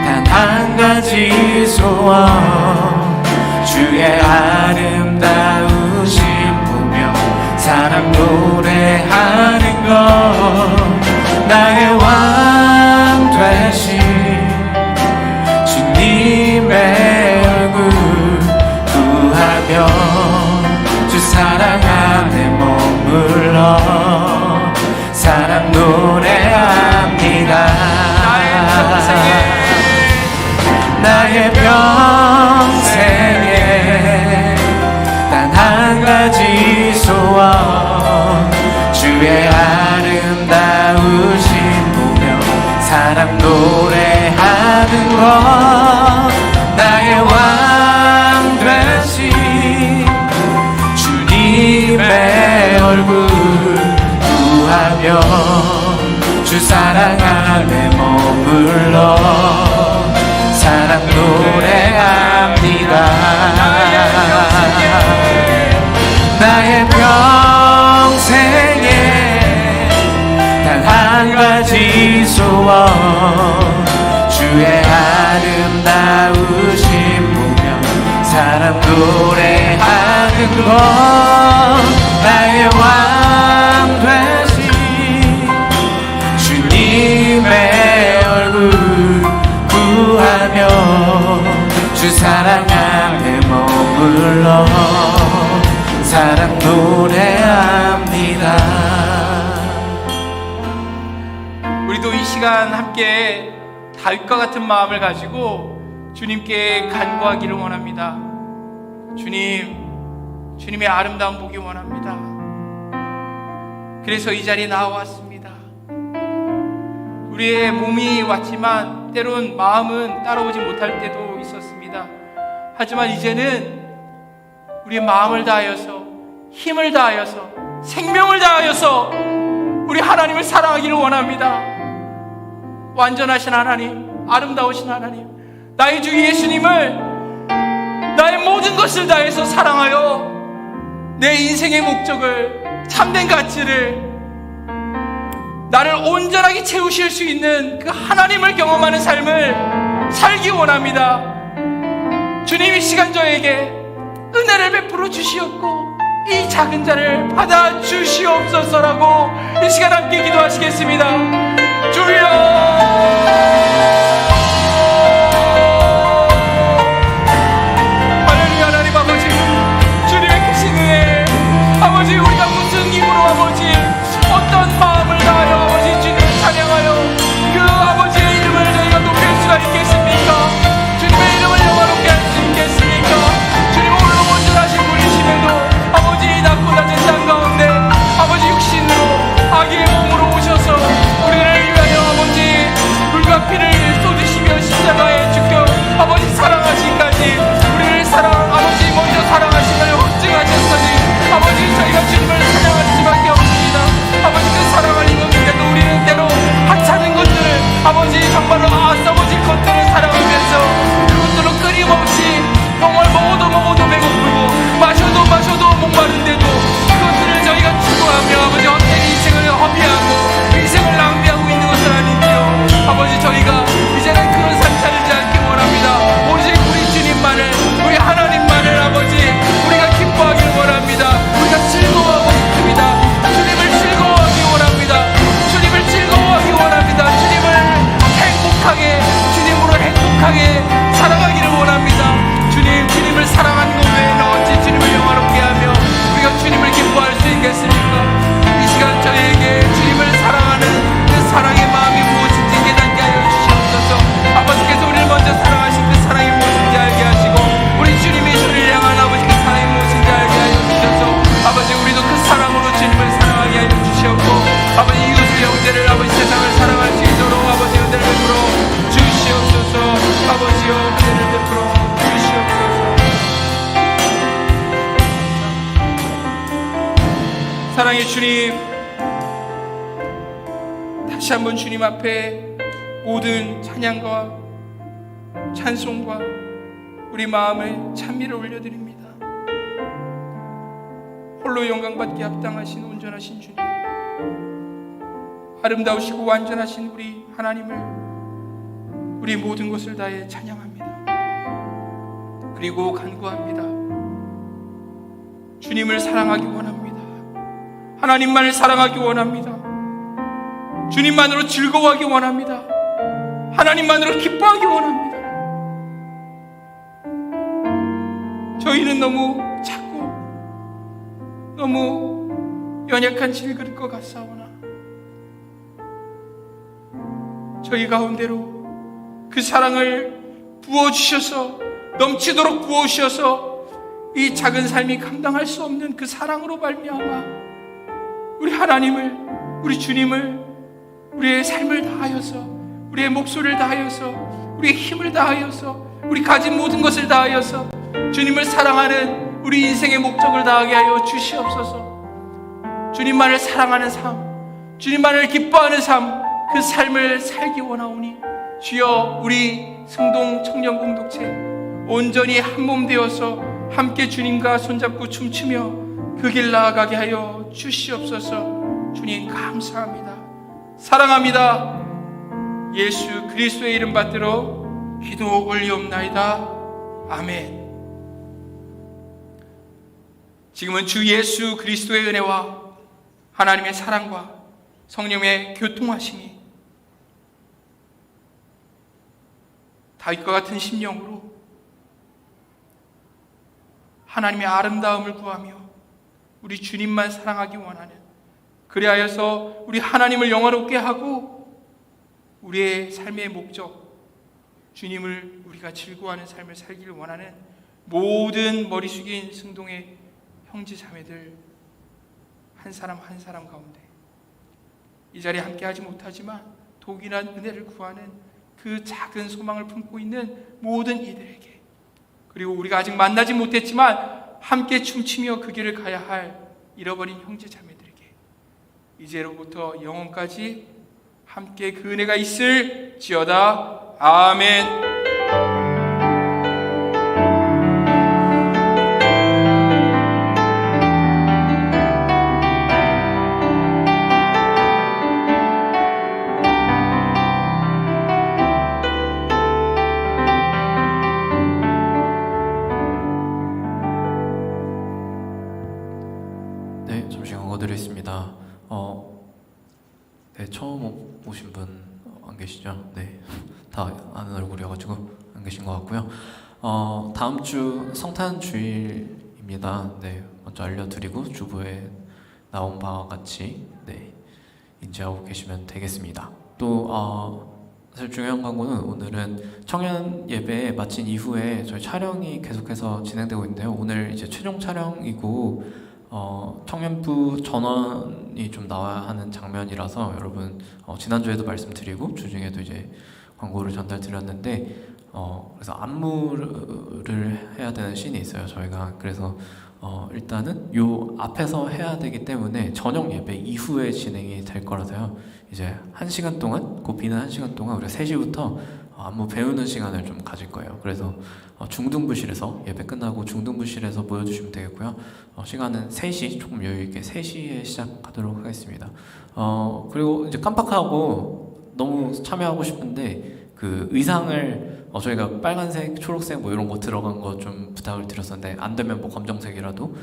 Speaker 1: 단 한 가지 소원, 주의 아름다우심 보며 사랑 노래하는 것, 나의 왕 되신 주님의 얼굴 구하며 주 사랑 안에 머물러 사랑 노래합니다. 나의 평생에 단 한 가지 소원, 주의 아름다우심 보며 사랑 노래하는 것, 나의 왕 되신 주님의 얼굴 구하며 주 사랑 안에 머물러 사랑 노래합니다. 소원 주의 아름다우심 보며 사랑 노래하는 것 나의 왕 되신 주님의 얼굴 구하며 주 사랑 앞에 머물러 사랑 노래합니다.
Speaker 2: 우리도 이 시간 함께 다윗과 같은 마음을 가지고 주님께 간구하기를 원합니다. 주님의 아름다움 보기 원합니다. 그래서 이 자리에 나와왔습니다. 우리의 몸이 왔지만 때론 마음은 따라오지 못할 때도 있었습니다. 하지만 이제는 우리의 마음을 다하여서 힘을 다하여서 생명을 다하여서 우리 하나님을 사랑하기를 원합니다. 완전하신 하나님, 아름다우신 하나님, 나의 주 예수님을 나의 모든 것을 다해서 사랑하여 내 인생의 목적을, 참된 가치를, 나를 온전하게 채우실 수 있는 그 하나님을 경험하는 삶을 살기 원합니다. 주님 이 시간 저에게 은혜를 베풀어 주시옵고 이 작은 자를 받아 주시옵소서라고 이 시간 함께 기도하시겠습니다. 주여 할렐루야. 하나님 아버지, 주님의 크신 은혜, 아버지 우리가 무슨 힘으로 아버지 어떤 마음을 다하여 아버지 주님을 찬양하여 그 아버지의 이름을 저희가 높일 수가 있겠습니까? 주님의 이름을 영화롭게 할 수 있겠습니까? 주님 홀로 온전하신 분이심에도 아버지 낮고 낮은 땅 가운데 아버지 육신으로 아기의 몸으로 오셔서 우리를 위하여 아버지 물과 피를 쏟으시며 십자가에 죽겨 아버지 사랑하시기까지 우리를 아버지 먼저 사랑하심을 확증하셨으니 아버지 저희가 주님을 찬양할 수밖에 없습니다. 아버지 그 사랑을 입었는데도 우리는 때로 하찮은 것들을 아버지 정말로 써버질 것들을 사랑하면서 그것들로 끊임없이 정말 먹어도 배고프고 마셔도 목마른데도 그것들을 저희가 추구하며 아버지 헛된 인생을 허비하고 인생을 낭비하고 있는 것은 아닌지요. 아버지 저희가 이제는 그런 삶 살지 않기 원합니다. 오직 우리 주님만을, 우리 하나님만을 아버지 우리가 기뻐하길 원합니다. 우리가 즐거워하고 싶습니다. 주님을 즐거워하기 원합니다. 주님을 즐거워하기 원합니다. 주님으로 행복하게 살아가기를 원합니다. 주님을 사랑하는 것 외에는 어찌 주님을 영화롭게 하며 우리가 주님을 기뻐할 수 있겠습니까? 이 시간 저희에게 주님을 사랑하는 그 사랑의 마음이 무엇인지 깨닫게 하여 주시옵소서. 아버지께서 우리를 먼저 사랑하신 그 사랑이 무엇인지 알게 하시고 우리 주님이 저를 향한 아버지 그 사랑이 무엇인지 알게 하여 주셔서 아버지 우리도 그 사랑으로 주님을 사랑하게 하여 주시옵고 아버지 이웃을 형제를 아버지 세상을 사랑할 수 있도록 아버지 은혜를 베풀어 주시옵소서. 아버지여 은혜를 베풀어 주시옵소서. 사랑의 주님, 다시 한번 주님 앞에 모든 찬양과 찬송과 우리 마음의 찬미를 올려드립니다. 홀로 영광받기 합당하신 온전하신 주님, 아름다우시고 완전하신 우리 하나님을 우리 모든 것을 다해 찬양합니다. 그리고 간구합니다. 주님을 사랑하기 원합니다. 하나님만을 사랑하기 원합니다. 주님만으로 즐거워하기 원합니다. 하나님만으로 기뻐하기 원합니다. 저희는 너무 작고 너무 연약한 질그릇 것 같사오나 저희 가운데로 그 사랑을 부어주셔서 넘치도록 부어주셔서 이 작은 삶이 감당할 수 없는 그 사랑으로 말미암아 우리 하나님을, 우리 주님을, 우리의 삶을 다하여서, 우리의 목소리를 다하여서, 우리의 힘을 다하여서, 우리 가진 모든 것을 다하여서 주님을 사랑하는 우리 인생의 목적을 다하게 하여 주시옵소서. 주님만을 사랑하는 삶, 주님만을 기뻐하는 삶, 그 삶을 살기 원하오니 주여 우리 성동 청년 공동체 온전히 한몸 되어서 함께 주님과 손잡고 춤추며 그 길 나아가게 하여 주시옵소서. 주님 감사합니다. 사랑합니다. 예수 그리스도의 이름 받들어 기도 올리옵나이다. 아멘. 지금은 주 예수 그리스도의 은혜와 하나님의 사랑과 성령의 교통하심이 다윗과 같은 심령으로 하나님의 아름다움을 구하며 우리 주님만 사랑하기 원하는, 그리하여서 우리 하나님을 영화롭게 하고 우리의 삶의 목적, 주님을 우리가 즐거워하는 삶을 살기를 원하는 모든 머리 숙인 승동의 형제 자매들 한 사람 한 사람 가운데 이 자리에 함께하지 못하지만 독일한 은혜를 구하는 그 작은 소망을 품고 있는 모든 이들에게, 그리고 우리가 아직 만나지 못했지만 함께 춤추며 그 길을 가야 할 잃어버린 형제 자매들에게 이제로부터 영원까지 함께 그 은혜가 있을지어다. 아멘.
Speaker 1: 네, 잠시 광고드리겠습니다. 네, 처음 오신 분 안 계시죠? 네, 다 아는 얼굴이어가지고 안 계신 것 같고요. 다음 주 성탄 주일입니다. 네, 먼저 알려드리고 주부에 나온 바와 같이 네, 인지하고 계시면 되겠습니다. 또 사실 중요한 광고는 오늘은 청년 예배 마친 이후에 저희 촬영이 계속해서 진행되고 있는데요. 오늘 이제 최종 촬영이고 청년부 전원이 좀 나와야 하는 장면이라서 여러분 지난주에도 말씀드리고 주중에도 이제 광고를 전달드렸는데 그래서 안무를 해야 되는 씬이 있어요 저희가. 그래서 일단은 요 앞에서 해야 되기 때문에 저녁 예배 이후에 진행이 될 거라서요. 이제 1시간 동안, 그 비는 1시간 동안 우리가 3시부터 안무 배우는 시간을 좀 가질 거예요. 그래서 중등부실에서 예배 끝나고 중등부실에서 모여주시면 되겠고요. 시간은 3시, 조금 여유있게 3시에 시작하도록 하겠습니다. 그리고 이제 깜빡하고 너무 참여하고 싶은데 그 의상을 저희가 빨간색, 초록색 뭐 이런 거 들어간 거 좀 부탁을 드렸었는데 안 되면 뭐 검정색이라도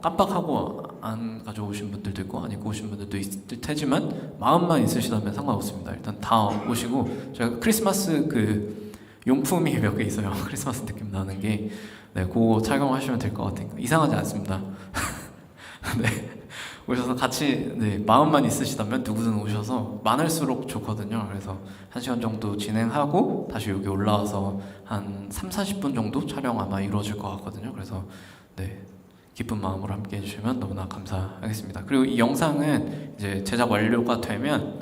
Speaker 1: 깜빡하고 안 가져오신 분들도 있고 안 입고 오신 분들도 있을 테지만 마음만 있으시다면 상관없습니다. 일단 다 오시고 저희가 크리스마스 그 용품이 몇 개 있어요. 크리스마스 느낌 나는 게. 네, 그거 착용하시면 될 것 같으니까 이상하지 않습니다. 네, 오셔서 같이 네, 마음만 있으시다면 누구든 오셔서 많을수록 좋거든요. 그래서 1시간 정도 진행하고 다시 여기 올라와서 한 30-40분 정도 촬영 아마 이루어질 것 같거든요. 그래서 네, 기쁜 마음으로 함께 해주시면 너무나 감사하겠습니다. 그리고 이 영상은 이제 제작 완료가 되면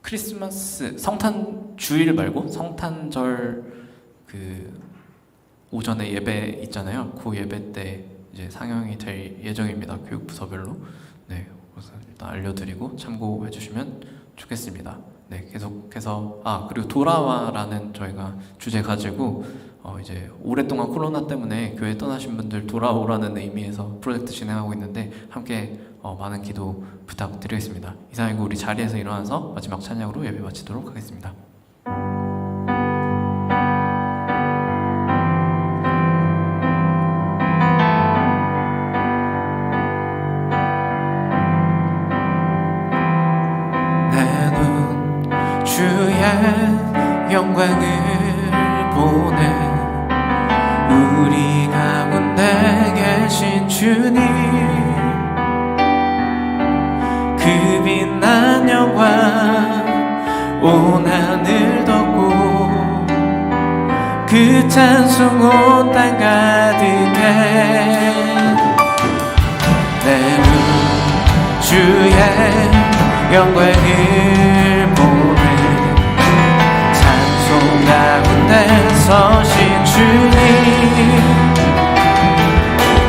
Speaker 1: 크리스마스 성탄 주일 말고 성탄절 그 오전에 예배 있잖아요. 그 예배 때 이제 상영이 될 예정입니다. 교육부서별로. 네, 그래서 일단 알려드리고 참고해 주시면 좋겠습니다. 네, 계속해서 그리고 돌아와라는 저희가 주제 가지고 이제 오랫동안 코로나 때문에 교회 떠나신 분들 돌아오라는 의미에서 프로젝트 진행하고 있는데 함께 많은 기도 부탁드리겠습니다. 이상이고 우리 자리에서 일어나서 마지막 찬양으로 예배 마치도록 하겠습니다. 내 눈 주의 영광을 보네. 우리 가운데 계신 주님, 그 빛난 영광 온 하늘 덮고 그 찬송 온 땅 가득해. 내 눈 주의 영광을 보네. 찬송 가운데 서신 주님,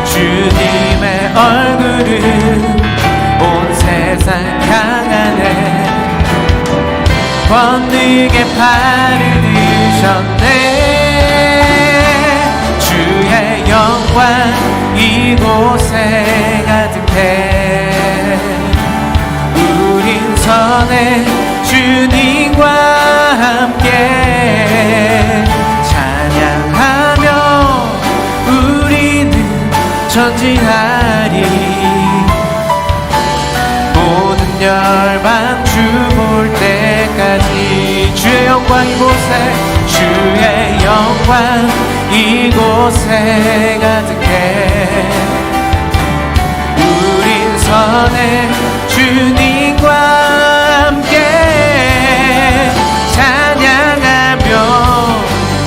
Speaker 1: 주님의 얼굴은 온 세상 향하네. 권능의 팔을 드셨네. 주의 영광 이곳에 가득해. 우린 선해 주님 전진하리. 모든 열방 주 볼 때까지 주의 영광 이곳에, 주의 영광 이곳에 가득해. 우린 선해 주님과 함께 찬양하며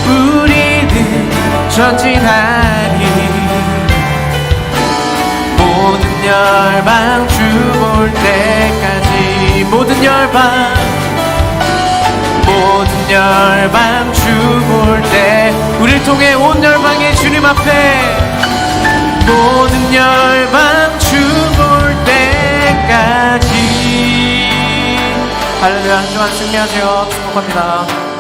Speaker 1: 우리는 전진하리. 모든 열방 주 볼 때까지, 모든 열방 주 볼 때, 우리를 통해 온 열방의 주님 앞에 모든 열방 주 볼 때까지. 할렐루야. 한 주간 승리하세요. 축복합니다.